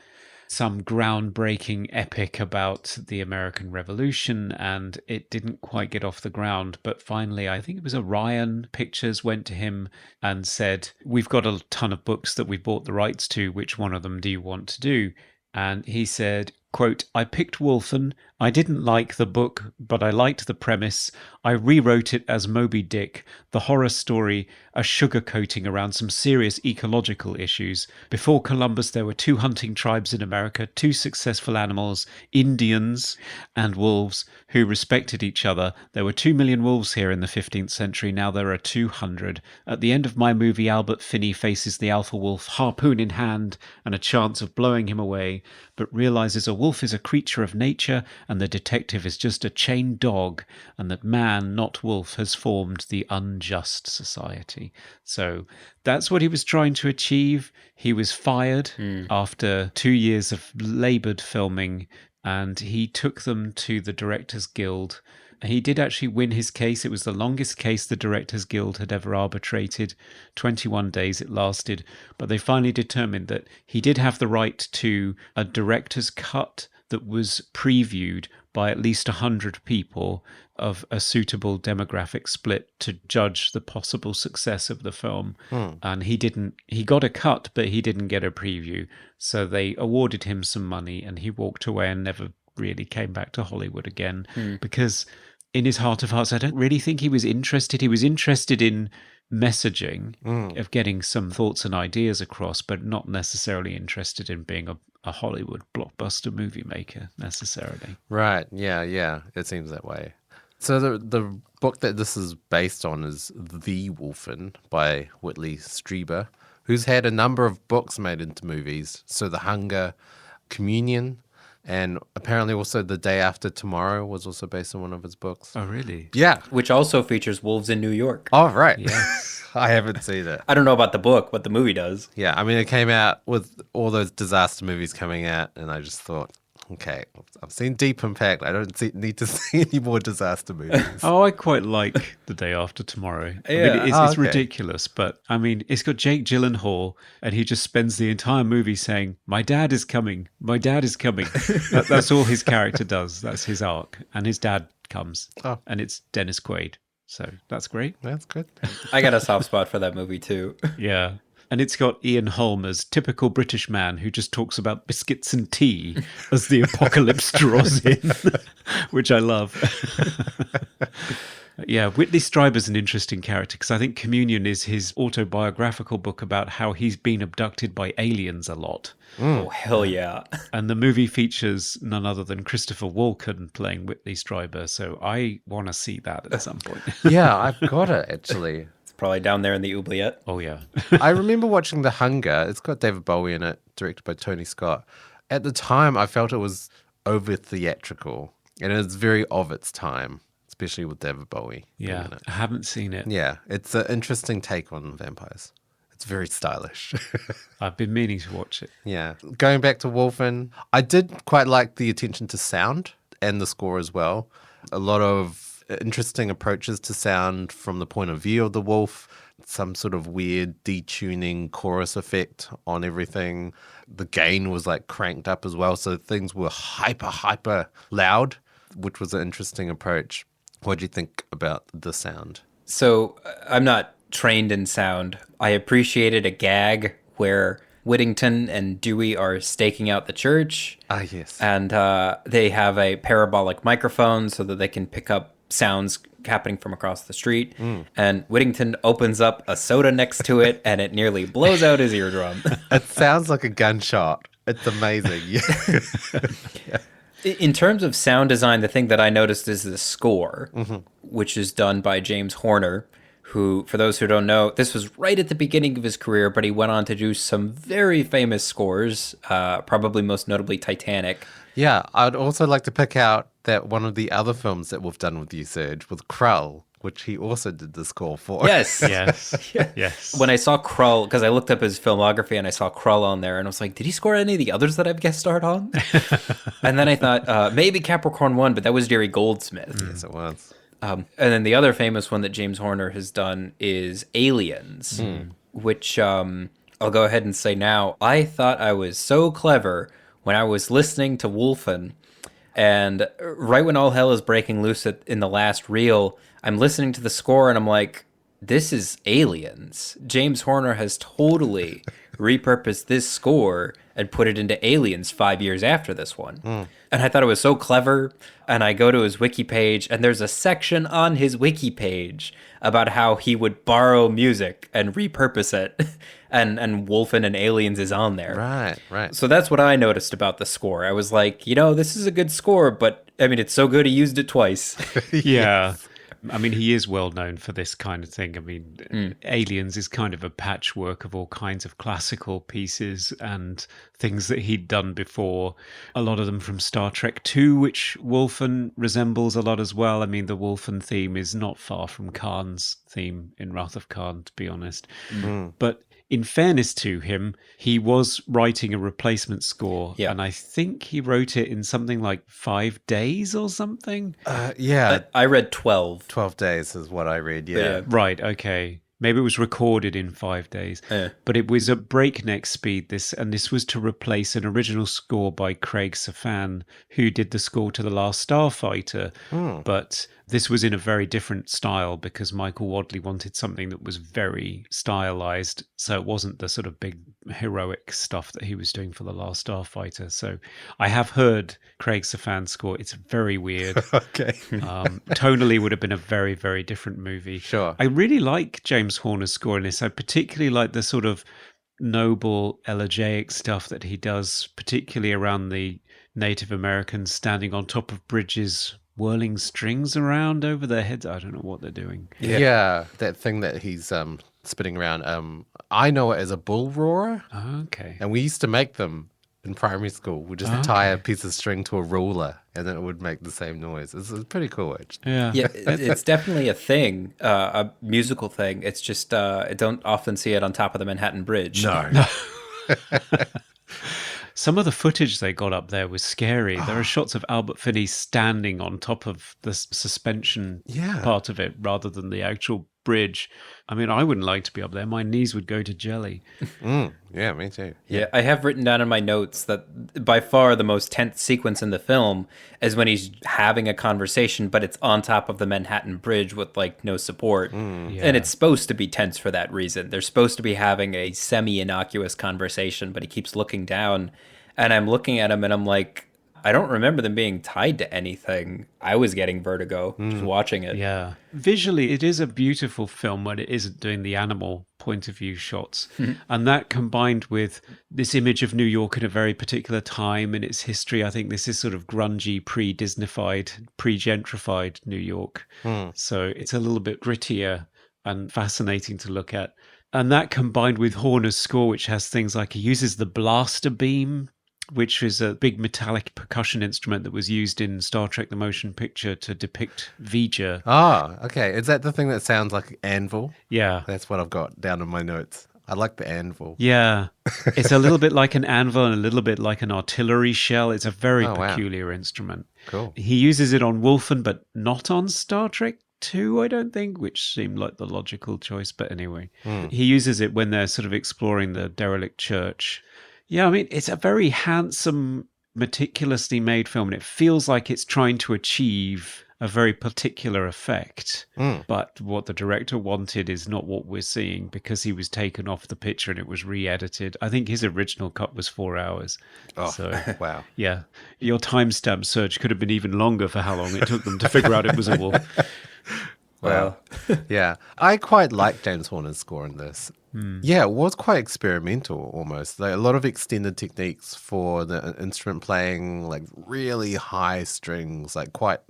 some groundbreaking epic about the American Revolution, and it didn't quite get off the ground. But finally, I think it was Orion Pictures went to him and said, "We've got a ton of books that we bought the rights to. Which one of them do you want to do?" And he said, quote, "I picked Wolfen. I didn't like the book, but I liked the premise. I rewrote it as Moby Dick, the horror story, a sugarcoating around some serious ecological issues. Before Columbus, there were 2 hunting tribes in America, 2 successful animals, Indians and wolves, who respected each other. There were 2 million wolves here in the 15th century. Now there are 200. At the end of my movie, Albert Finney faces the alpha wolf, harpoon in hand, and a chance of blowing him away, but realizes a wolf is a creature of nature and the detective is just a chained dog, and that man, not wolf, has formed the unjust society." So that's what he was trying to achieve. He was fired after 2 years of laboured filming, and he took them to the Directors Guild. He did actually win his case. It was the longest case the Directors Guild had ever arbitrated. 21 days it lasted. But they finally determined that he did have the right to a director's cut that was previewed by at least 100 people of a suitable demographic split to judge the possible success of the film. And he got a cut, but he didn't get a preview. So they awarded him some money and he walked away and never really came back to Hollywood again because in his heart of hearts, I don't really think he was interested. He was interested in messaging, of getting some thoughts and ideas across, but not necessarily interested in being a Hollywood blockbuster movie maker necessarily. Right. Yeah. It seems that way. So the book that this is based on is The Wolfen by Whitley Strieber, who's had a number of books made into movies. So The Hunger, Communion, and apparently also The Day After Tomorrow was also based on one of his books. Oh, really? Yeah. Which also features wolves in New York. Oh, right. Yes. I haven't seen it. I don't know about the book, but the movie does. Yeah, I mean, it came out with all those disaster movies coming out, and I just thought, okay, I've seen Deep Impact. I don't need to see any more disaster movies. Oh, I quite like The Day After Tomorrow. I Yeah. mean, it's okay. ridiculous, but I mean, it's got Jake Gyllenhaal, and he just spends the entire movie saying, "My dad is coming. My dad is coming." That's all his character does. That's his arc, and his dad comes, and it's Dennis Quaid. So that's great. That's good. I got a soft spot for that movie too. Yeah. And it's got Ian Holm as typical British man who just talks about biscuits and tea as the apocalypse draws in, which I love. Yeah, Whitley Strieber's an interesting character because I think Communion is his autobiographical book about how he's been abducted by aliens a lot. Oh, hell yeah. And the movie features none other than Christopher Walken playing Whitley Strieber, so I want to see that at some point. Yeah, I've got it, actually. It's probably down there in the oubliette. Oh, yeah. I remember watching The Hunger. It's got David Bowie in it, directed by Tony Scott. At the time, I felt it was over theatrical, and it's very of its time, especially with David Bowie. Yeah, in it. I haven't seen it. Yeah, it's an interesting take on vampires. It's very stylish. I've been meaning to watch it. Yeah. Going back to Wolfen, I did quite like the attention to sound and the score as well. A lot of interesting approaches to sound from the point of view of the wolf, some sort of weird detuning chorus effect on everything. The gain was like cranked up as well, so things were hyper loud, which was an interesting approach. What do you think about the sound? So I'm not trained in sound. I appreciated a gag where Whittington and Dewey are staking out the church. Ah, yes. And they have a parabolic microphone so that they can pick up sounds happening from across the street. And Whittington opens up a soda next to it and it nearly blows out his eardrum. It sounds like a gunshot. It's amazing. Yeah. In terms of sound design, the thing that I noticed is the score, which is done by James Horner, who, for those who don't know, this was right at the beginning of his career, but he went on to do some very famous scores, probably most notably Titanic. Yeah, I'd also like to pick out that one of the other films that we've done with you, Serge, with Krull, which he also did the score for. Yes. Yes. When I saw Krull, because I looked up his filmography and I saw Krull on there, and I was like, did he score any of the others that I've guest starred on? And then I thought, maybe Capricorn 1, but that was Jerry Goldsmith. Yes, it was. And then the other famous one that James Horner has done is Aliens, which I'll go ahead and say now. I thought I was so clever when I was listening to Wolfen, and right when all hell is breaking loose in the last reel, I'm listening to the score and I'm like, this is Aliens. James Horner has totally repurposed this score and put it into Aliens 5 years after this one. And I thought it was so clever. And I go to his wiki page, and there's a section on his wiki page about how he would borrow music and repurpose it. and Wolfen and Aliens is on there. Right. So that's what I noticed about the score. I was like, this is a good score, but I mean, it's so good he used it twice. Yeah. I mean, he is well known for this kind of thing. I mean, Aliens is kind of a patchwork of all kinds of classical pieces and things that he'd done before. A lot of them from Star Trek II, which Wolfen resembles a lot as well. I mean, the Wolfen theme is not far from Khan's theme in Wrath of Khan, to be honest. But in fairness to him, he was writing a replacement score, and I think he wrote it in something like 5 days or something. I read 12. 12 days is what I read, yeah. Right, okay. Maybe it was recorded in 5 days, but it was at breakneck speed. This was to replace an original score by Craig Safan, who did the score to The Last Starfighter. But this was in a very different style because Michael Wadley wanted something that was very stylized, so it wasn't the sort of big heroic stuff that he was doing for The Last Starfighter. So I have heard Craig Safan's score. It's very weird. Okay. Tonally would have been a very, very different movie. Sure. I really like James Horner's score in this. I particularly like the sort of noble elegiac stuff that he does, particularly around the Native Americans standing on top of bridges, whirling strings around over their heads. I don't know what they're doing. Yeah, that thing that he's spinning around. I know it as a bull roarer. Okay. And we used to make them in primary school. We just tie a piece of string to a ruler, and then it would make the same noise. It's pretty cool, actually. Yeah, it's definitely a thing, a musical thing. It's just I don't often see it on top of the Manhattan Bridge. No. Some of the footage they got up there was scary. There are shots of Albert Finney standing on top of the suspension part of it rather than the actual bridge. I mean, I wouldn't like to be up there. My knees would go to jelly. Yeah, me too. Yeah, I have written down in my notes that by far the most tense sequence in the film is when he's having a conversation, but it's on top of the Manhattan Bridge with like no support. And it's supposed to be tense for that reason. They're supposed to be having a semi-innocuous conversation, but he keeps looking down, and I'm looking at him and I'm like, I don't remember them being tied to anything. I was getting vertigo just watching it. Yeah. Visually, it is a beautiful film when it isn't doing the animal point of view shots. And that combined with this image of New York at a very particular time in its history, I think this is sort of grungy, pre-Disneyfied, pre-gentrified New York. So it's a little bit grittier and fascinating to look at. And that combined with Horner's score, which has things like he uses the blaster beam, which is a big metallic percussion instrument that was used in Star Trek The Motion Picture to depict V'ger. Ah, okay. Is that the thing that sounds like an anvil? Yeah. That's what I've got down in my notes. I like the anvil. Yeah. It's a little bit like an anvil and a little bit like an artillery shell. It's a very peculiar instrument. Cool. He uses it on Wolfen, but not on Star Trek 2, I don't think, which seemed like the logical choice. But anyway, he uses it when they're sort of exploring the derelict church. Yeah, I mean, it's a very handsome, meticulously made film, and it feels like it's trying to achieve a very particular effect. But what the director wanted is not what we're seeing, because he was taken off the picture and it was re-edited. I think his original cut was 4 hours. Oh, so, wow. Yeah, your timestamp search could have been even longer for how long it took them to figure out it was a wolf. Wow. Yeah. I quite like James Horner's score in this. Yeah, it was quite experimental almost. Like a lot of extended techniques for the instrument playing, like really high strings, like quite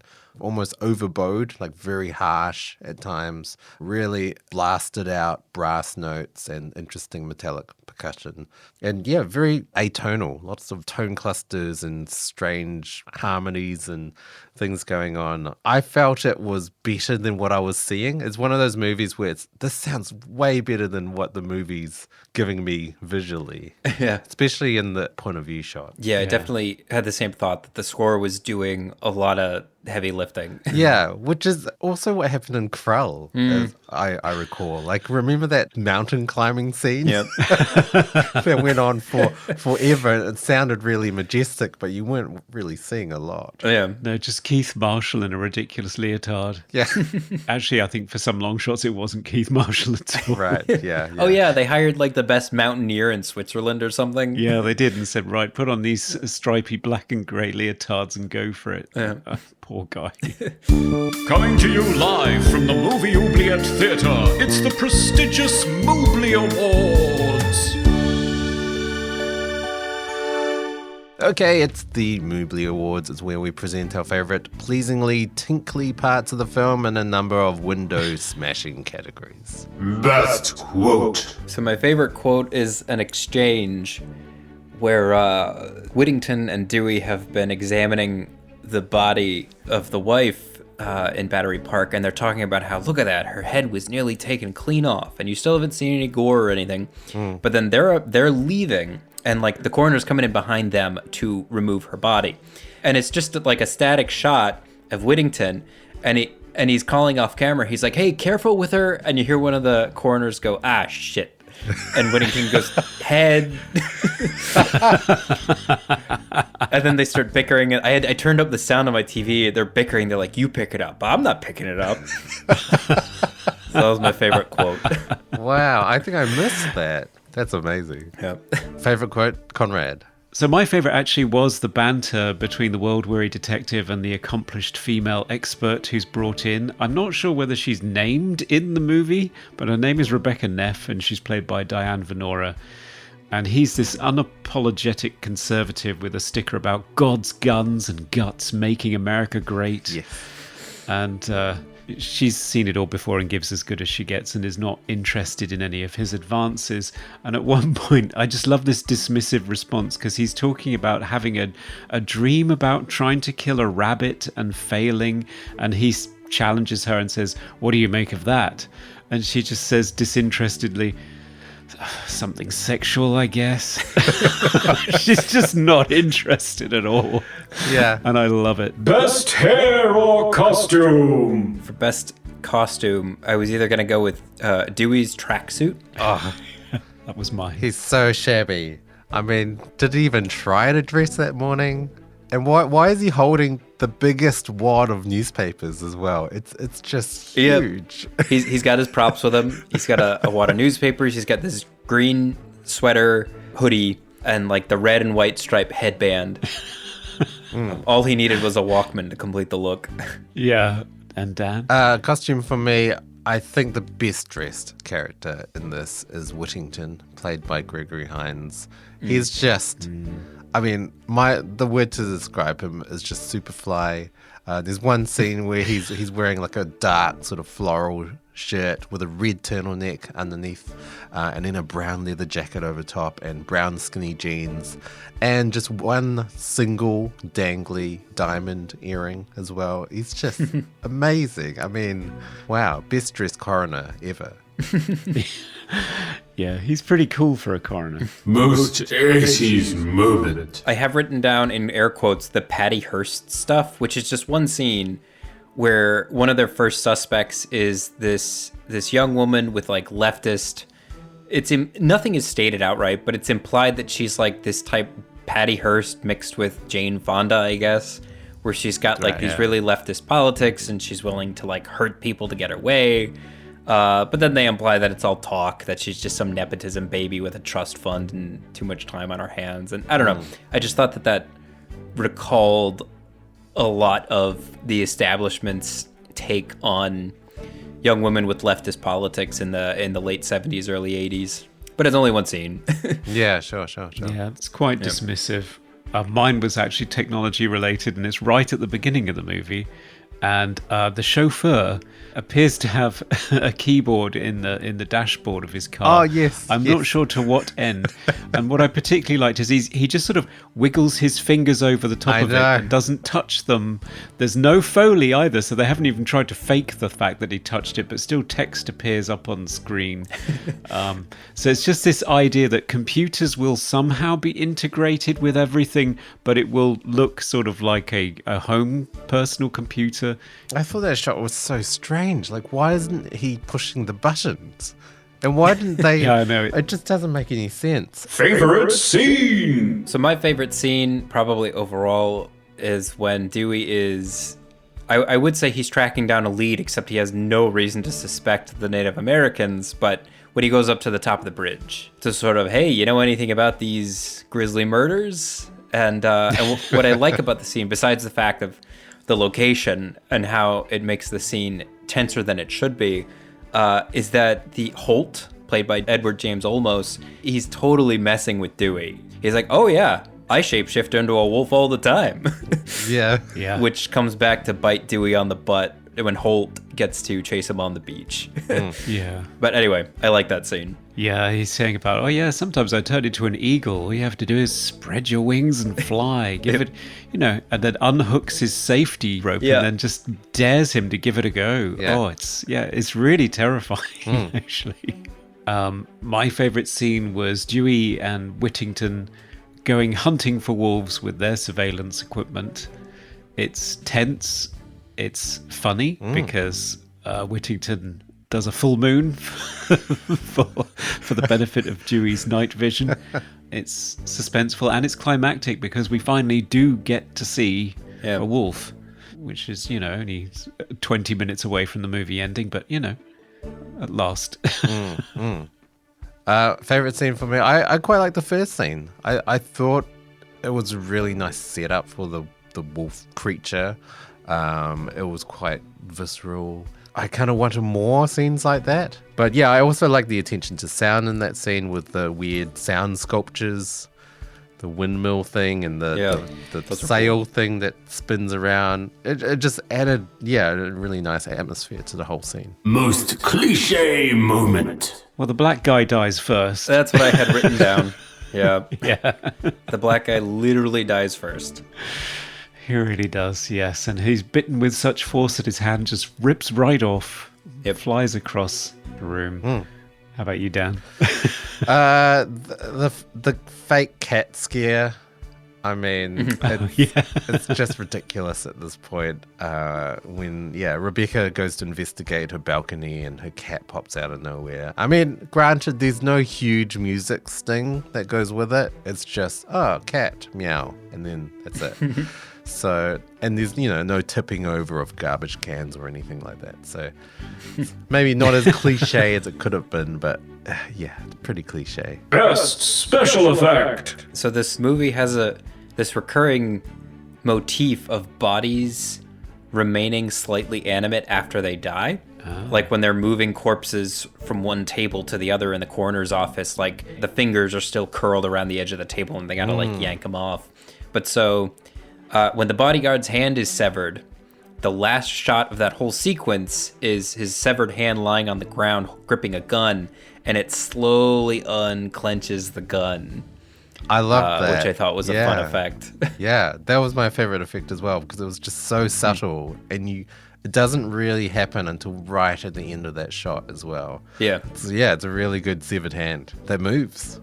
almost overbowed, like very harsh at times, really blasted out brass notes and interesting metallic percussion. And yeah, very atonal, lots of tone clusters and strange harmonies and things going on. I felt it was better than what I was seeing. It's one of those movies where this sounds way better than what the movie's giving me visually. Yeah. Especially in the point of view shot. Yeah, I definitely had the same thought that the score was doing a lot of heavy lifting. Yeah, which is also what happened in Krull, as I recall. Like, remember that mountain climbing scene? Yep. That went on for forever. And it sounded really majestic, but you weren't really seeing a lot. Yeah. No, just Keith Marshall in a ridiculous leotard. Yeah. Actually, I think for some long shots it wasn't Keith Marshall at all. Right, yeah. Oh, yeah, they hired like the best mountaineer in Switzerland or something. Yeah, they did and said, right, put on these stripy black and grey leotards and go for it. Yeah. Poor guy. Coming to you live from the Movie Oubliette Theatre, it's the prestigious Mobley Awards. Okay, it's the Mobley Awards. It's where we present our favourite pleasingly tinkly parts of the film in a number of window-smashing categories. Best quote. So my favorite quote is an exchange where Whittington and Dewey have been examining the body of the wife in Battery Park, and they're talking about how, look at that, her head was nearly taken clean off, and you still haven't seen any gore or anything. But then they're leaving, and like the coroner's coming in behind them to remove her body, and it's just like a static shot of Whittington, and he's calling off camera. He's like, "Hey, careful with her!" And you hear one of the coroners go, "Ah, shit." And Whittington goes, "Head." And then they start bickering. I turned up the sound on my TV. They're bickering. They're like, "You pick it up." I'm not picking it up. So that was my favorite quote. Wow, I think I missed that. That's amazing. Yep. Favorite quote, Conrad? So my favourite actually was the banter between the world-weary detective and the accomplished female expert who's brought in. I'm not sure whether she's named in the movie, but her name is Rebecca Neff, and she's played by Diane Venora. And he's this unapologetic conservative with a sticker about God's guns and guts, making America great. Yes. And she's seen it all before and gives as good as she gets and is not interested in any of his advances. And at one point, I just love this dismissive response because he's talking about having a dream about trying to kill a rabbit and failing. And he challenges her and says, "What do you make of that?" And she just says disinterestedly, "Something sexual, I guess." She's just not interested at all. Yeah. And I love it. Best hair or costume? For best costume, I was either going to go with Dewey's tracksuit. That was mine. He's so shabby. I mean, did he even try to dress that morning? And why is he holding the biggest wad of newspapers as well? It's just huge. Yep. He's got his props with him. He's got a wad of newspapers. He's got this green sweater, hoodie, and like the red and white stripe headband. All he needed was a Walkman to complete the look. Yeah. And Dan? Costume for me, I think the best dressed character in this is Whittington, played by Gregory Hines. He's just... I mean, the word to describe him is just super fly. There's one scene where he's wearing like a dark sort of floral shirt with a red turtleneck underneath, and then a brown leather jacket over top and brown skinny jeans, and just one single dangly diamond earring as well. He's just amazing. I mean, wow, best dressed coroner ever. Yeah, he's pretty cool for a coroner. Most 80s moment. I have written down in air quotes the Patty Hearst stuff, which is just one scene where one of their first suspects is this young woman with like leftist. Nothing is stated outright, but it's implied that she's like this type Patty Hearst mixed with Jane Fonda, I guess, where she's got like these really leftist politics and she's willing to like hurt people to get her way. But then they imply that it's all talk, that she's just some nepotism baby with a trust fund and too much time on her hands. And I don't know. I just thought that recalled a lot of the establishment's take on young women with leftist politics in the late 70s, early 80s. But it's only one scene. Yeah, sure. Yeah, it's quite dismissive. Mine was actually technology related, and it's right at the beginning of the movie. And the chauffeur appears to have a keyboard in the dashboard of his car. Oh, yes. I'm not sure to what end. And what I particularly liked is he just sort of wiggles his fingers over the top of it and doesn't touch them. There's no Foley either, so they haven't even tried to fake the fact that he touched it, but still text appears up on screen. So it's just this idea that computers will somehow be integrated with everything, but it will look sort of like a home personal computer. I thought that shot was so strange. Like, why isn't he pushing the buttons? And why didn't they? Yeah, I know. It just doesn't make any sense. Favorite scene? So my favorite scene, probably overall, is when Dewey is... I would say he's tracking down a lead, except he has no reason to suspect the Native Americans, but when he goes up to the top of the bridge to sort of, hey, you know anything about these grisly murders? And what I like about the scene, besides the fact of the location and how it makes the scene tenser than it should be, is that the Holt, played by Edward James Olmos, he's totally messing with Dewey. He's like, oh yeah, I shapeshift into a wolf all the time. Yeah. Which comes back to bite Dewey on the butt when Holt gets to chase him on the beach. Yeah. But anyway, I like that scene. Yeah, he's saying about, oh yeah, sometimes I turn into an eagle. All you have to do is spread your wings and fly. Give it, and then unhooks his safety rope and then just dares him to give it a go. Yeah. Oh, it's really terrifying, actually. My favorite scene was Dewey and Whittington going hunting for wolves with their surveillance equipment. It's tense. It's funny because Whittington does a full moon for the benefit of Dewey's night vision. It's suspenseful and it's climactic because we finally do get to see a wolf, which is, only 20 minutes away from the movie ending, but, at last. Favorite scene for me? I quite like the first scene. I thought it was a really nice setup for the wolf creature. It was quite visceral. I kind of wanted more scenes like that. But yeah, I also like the attention to sound in that scene with the weird sound sculptures, the windmill thing and the sail thing that spins around. It just added, a really nice atmosphere to the whole scene. Most cliche moment. Well, the black guy dies first. That's what I had written down. Yeah. Yeah. The black guy literally dies first. He really does, yes. And he's bitten with such force that his hand just rips right off. It flies across the room. How about you, Dan? The fake cat scare. I mean, it's just ridiculous at this point. When Rebecca goes to investigate her balcony and her cat pops out of nowhere. I mean, granted, there's no huge music sting that goes with it. It's just, oh, cat, meow, and then that's it. So, and there's, no tipping over of garbage cans or anything like that. So maybe not as cliche as it could have been, but pretty cliche. Best special effect. So this movie has this recurring motif of bodies remaining slightly animate after they die. Like when they're moving corpses from one table to the other in the coroner's office, like the fingers are still curled around the edge of the table and they gotta yank them off. But so when the bodyguard's hand is severed, the last shot of that whole sequence is his severed hand lying on the ground gripping a gun, and it slowly unclenches the gun. I love that. Which I thought was a fun effect. Yeah, that was my favorite effect as well because it was just so subtle and it doesn't really happen until right at the end of that shot as well. Yeah. So it's a really good severed hand that moves.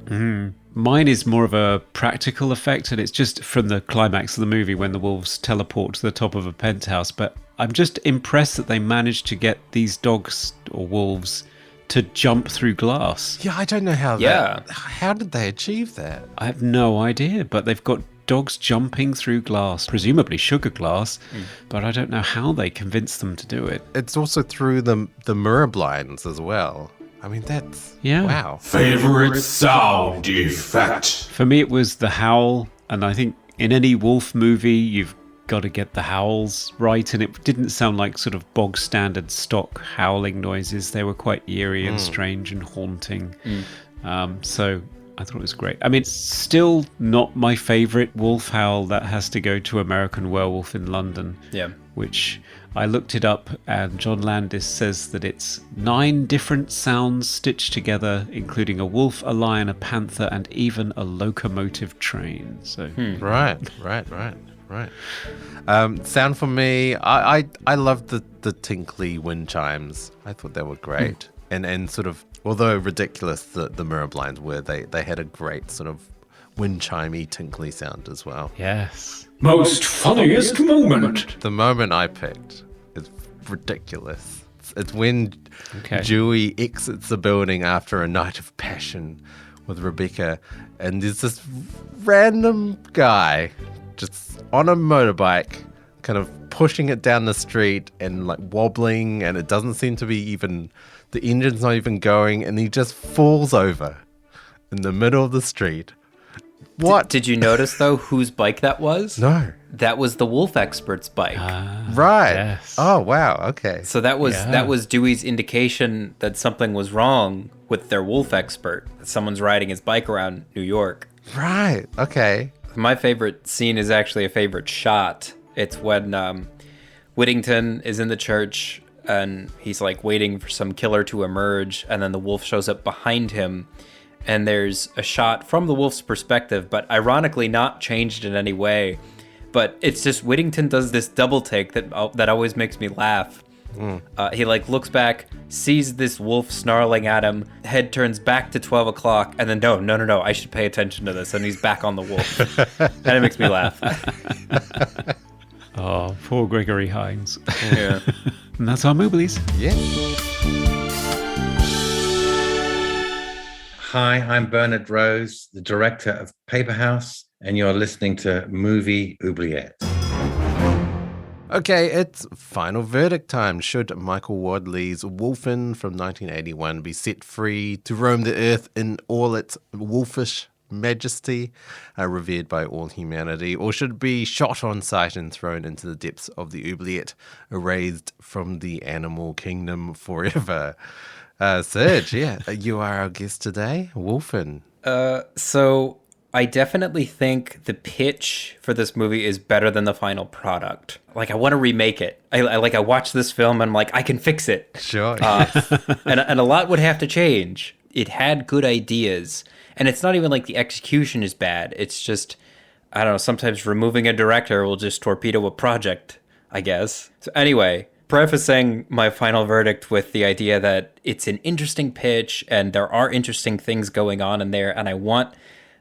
Mine is more of a practical effect, and it's just from the climax of the movie when the wolves teleport to the top of a penthouse. But I'm just impressed that they managed to get these dogs or wolves to jump through glass. Yeah, I don't know how how did they achieve that? I have no idea, but they've got dogs jumping through glass, presumably sugar glass, but I don't know how they convinced them to do it. It's also through the mirror blinds as well. I mean, that's... Yeah. Wow. Favorite sound effect. For me, it was the howl, and I think in any wolf movie, you've got to get the howls right, and it didn't sound like sort of bog standard stock howling noises. They were quite eerie and strange and haunting. So I thought it was great. I mean, it's still not my favorite wolf howl. That has to go to American Werewolf in London. Yeah. Which I looked it up, and John Landis says that it's 9 different sounds stitched together, including a wolf, a lion, a panther, and even a locomotive train. So Right. Sound for me, I loved the tinkly wind chimes. I thought they were great. And sort of, although ridiculous the mirror blinds were, they had a great sort of wind chimey tinkly sound as well. yes. Most funniest moment. The moment I picked is ridiculous. It's when Okay. Dewey exits the building after a night of passion with Rebecca, and there's this random guy just on a motorbike, kind of pushing it down the street and like wobbling, and it doesn't seem to be even, the engine's not even going, and he just falls over in the middle of the street. What? Did you notice, though, whose bike that was? No. That was the wolf expert's bike. Right. Yes. Oh, wow. Okay. So that was Dewey's indication that something was wrong with their wolf expert. That someone's riding his bike around New York. Right. Okay. My favorite scene is actually a favorite shot. It's when Whittington is in the church and he's like waiting for some killer to emerge, and then the wolf shows up behind him, and there's a shot from the wolf's perspective, but ironically not changed in any way. But it's just Whittington does this double take that always makes me laugh. He like looks back, sees this wolf snarling at him, head turns back to 12 o'clock, and then no, I should pay attention to this, and he's back on the wolf. And it makes me laugh. Oh, poor Gregory Hines. Yeah. And that's our Mooblies. Yeah. Hi, I'm Bernard Rose, the director of Paper House, and you're listening to Movie Oubliette. Okay, it's final verdict time. Should Michael Wadley's Wolfen from 1981 be set free to roam the earth in all its wolfish majesty, revered by all humanity, or should it be shot on sight and thrown into the depths of the oubliette, erased from the animal kingdom forever? Serge, you are our guest today. Wolfen. So I definitely think the pitch for this movie is better than the final product. Like, I want to remake it. I watched this film and I'm like, I can fix it. Sure. And a lot would have to change. It had good ideas. And it's not even like the execution is bad. It's just, I don't know, sometimes removing a director will just torpedo a project, I guess. So anyway, prefacing my final verdict with the idea that it's an interesting pitch and there are interesting things going on in there, and I want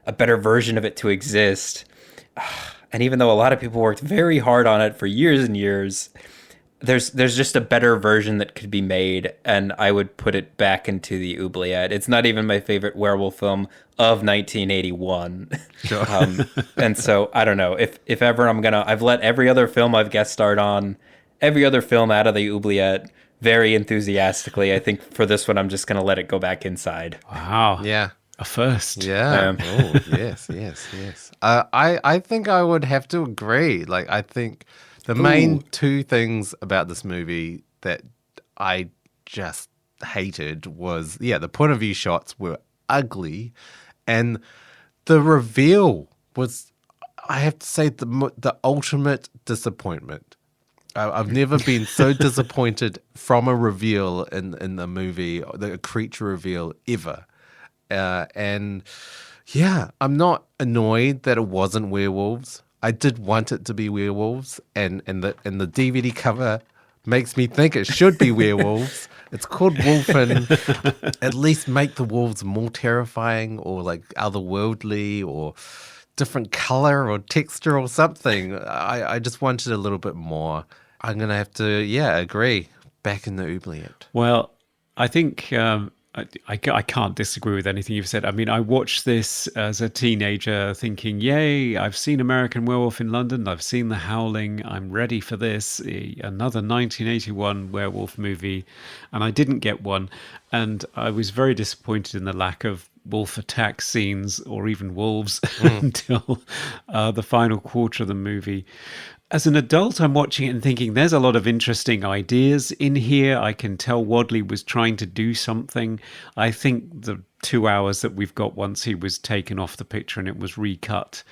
a better version of it to exist. And even though a lot of people worked very hard on it for years and years, there's just a better version that could be made, and I would put it back into the oubliette. It's not even my favorite werewolf film of 1981. Sure. And so I don't know if ever I've let every other film I've guest starred on, every other film out of the oubliette very enthusiastically. I think for this one, I'm just going to let it go back inside. Wow. Yeah. A first. Yeah. Oh, yes. I think I would have to agree. Like, I think the main two things about this movie that I just hated was, the point of view shots were ugly, and the reveal was, I have to say, the ultimate disappointment. I've never been so disappointed from a reveal in the movie, the creature reveal, ever. And yeah, I'm not annoyed that it wasn't werewolves. I did want it to be werewolves, and the DVD cover makes me think it should be werewolves. It's called Wolfen. At least make the wolves more terrifying, or like otherworldly, or different color or texture or something. I just wanted a little bit more. I'm gonna have to agree. Back in the oubliette. Well, I think I can't disagree with anything you've said. I mean, I watched this as a teenager thinking, yay, I've seen American Werewolf in London. I've seen The Howling. I'm ready for this. Another 1981 werewolf movie. And I didn't get one. And I was very disappointed in the lack of wolf attack scenes or even wolves until the final quarter of the movie. As an adult, I'm watching it and thinking there's a lot of interesting ideas in here. I can tell Wadley was trying to do something. I think the 2 hours that we've got once he was taken off the picture and it was recut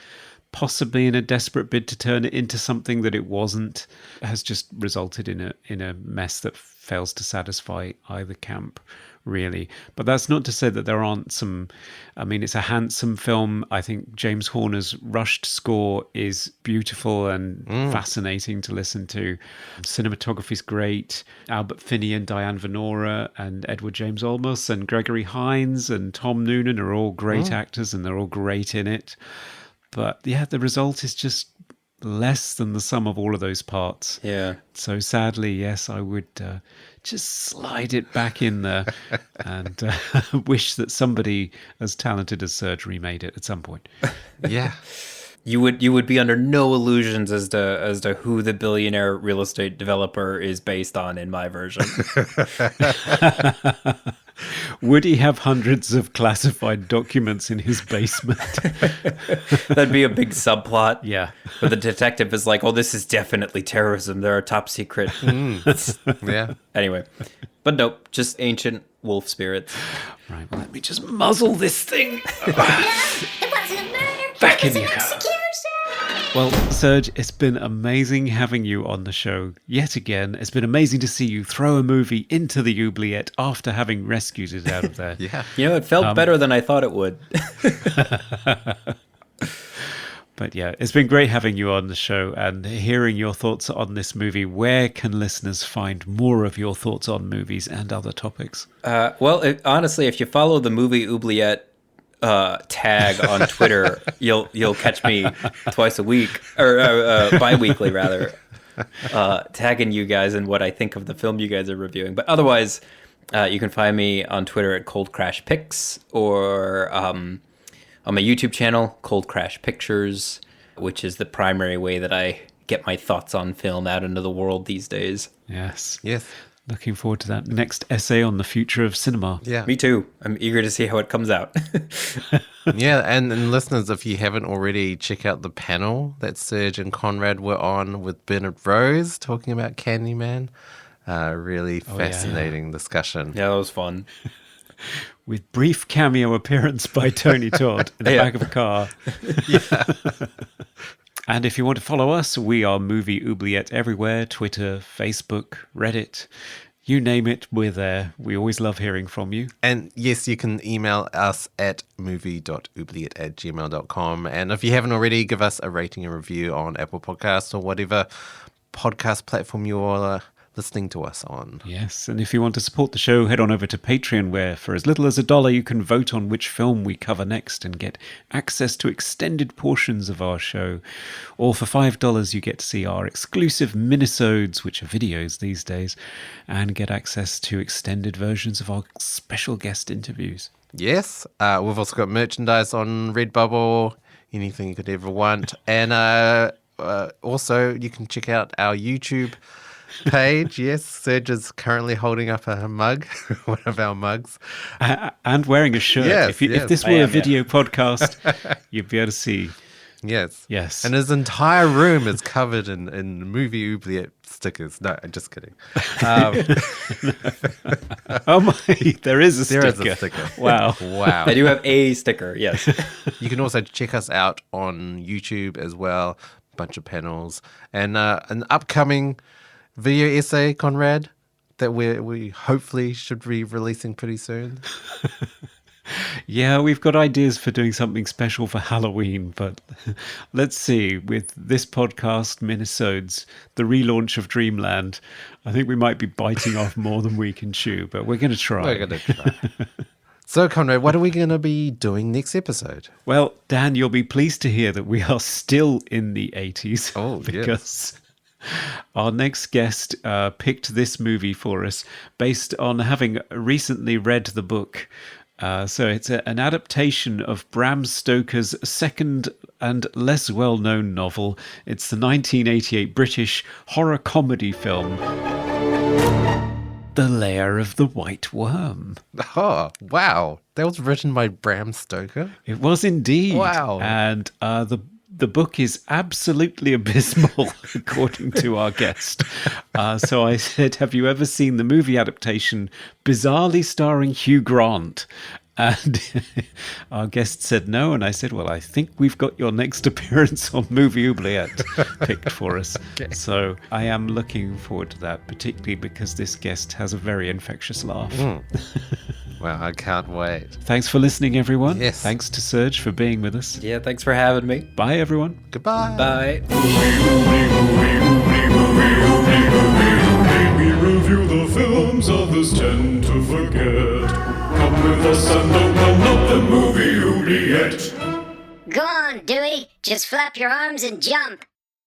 possibly in a desperate bid to turn it into something that it wasn't, has just resulted in a mess that fails to satisfy either camp, really. But that's not to say that there aren't some. I mean, it's a handsome film. I think James Horner's rushed score is beautiful and fascinating to listen to. Cinematography's great. Albert Finney and Diane Venora and Edward James Olmos and Gregory Hines and Tom Noonan are all great actors, and they're all great in it. But yeah, the result is just less than the sum of all of those parts. Yeah. So sadly, yes, I would just slide it back in there and wish that somebody as talented as Serge remade it at some point. Yeah. You would be under no illusions as to who the billionaire real estate developer is based on in my version. Would he have hundreds of classified documents in his basement? That'd be a big subplot. Yeah. But the detective is like, oh, this is definitely terrorism. There are top secret. Yeah. Anyway. But nope, just ancient wolf spirits. Right, well, let me just muzzle this thing. It wasn't a murder. Back It in was your an car. execution. Well, Serge, it's been amazing having you on the show yet again. It's been amazing to see you throw a movie into the oubliette after having rescued it out of there. Yeah. You know, it felt better than I thought it would. But yeah, it's been great having you on the show and hearing your thoughts on this movie. Where can listeners find more of your thoughts on movies and other topics? Honestly, if you follow the movie oubliette tag on Twitter, you'll catch me twice a week, or bi-weekly rather, tagging you guys in what I think of the film you guys are reviewing. But otherwise, you can find me on Twitter at Cold Crash Picks, or on my YouTube channel, Cold Crash Pictures, which is the primary way that I get my thoughts on film out into the world these days. Yes. Yes. Looking forward to that next essay on the future of cinema. Yeah. Me too. I'm eager to see how it comes out. Yeah, and listeners, if you haven't already, check out the panel that Serge and Conrad were on with Bernard Rose talking about Candyman. Really fascinating discussion. Yeah, that was fun. With brief cameo appearance by Tony Todd in the back of a car. And if you want to follow us, we are Movie Oubliette everywhere: Twitter, Facebook, Reddit. You name it, we're there. We always love hearing from you. And yes, you can email us at movie.oubliette@gmail.com. And if you haven't already, give us a rating and review on Apple Podcasts or whatever podcast platform you're listening to us on. Yes, and if you want to support the show, head on over to Patreon, where for as little as $1 you can vote on which film we cover next and get access to extended portions of our show. Or for $5 you get to see our exclusive minisodes, which are videos these days, and get access to extended versions of our special guest interviews. Yes, we've also got merchandise on Redbubble, anything you could ever want. And also you can check out our YouTube page. Yes, Serge is currently holding up a mug, one of our mugs. And wearing a shirt. Yes, If this were a video podcast, you'd be able to see. Yes. Yes. And his entire room is covered in movie oubliette stickers. No, I'm just kidding. Oh my, there is a There sticker. is a sticker. Wow. Wow. I do have a sticker, yes. You can also check us out on YouTube as well. A bunch of panels. And an upcoming video essay, Conrad, that we hopefully should be releasing pretty soon. Yeah, we've got ideas for doing something special for Halloween, but let's see. With this podcast, Minisodes, the relaunch of Dreamland, I think we might be biting off more than we can chew, but we're going to try. We're going to try. So, Conrad, what are we going to be doing next episode? Well, Dan, you'll be pleased to hear that we are still in the 80s. Oh, because our next guest picked this movie for us based on having recently read the book. So it's an adaptation of Bram Stoker's second and less well-known novel. It's the 1988 British horror comedy film, The Lair of the White Worm. Oh, wow. That was written by Bram Stoker? It was indeed. Wow. And the book is absolutely abysmal, according to our guest. So I said, have you ever seen the movie adaptation, bizarrely starring Hugh Grant? And our guest said no, and I said, well, I think we've got your next appearance on Movie Oubliette picked for us. Okay. So I am looking forward to that, particularly because this guest has a very infectious laugh. Well, I can't wait. Thanks for listening, everyone. Yes. Thanks to Serge for being with us. Yeah, thanks for having me. Bye, everyone. Goodbye. Bye. We review the films others tend to forget. Come with us and open up the movie oubliette. Go on, Dewey. Just flap your arms and jump.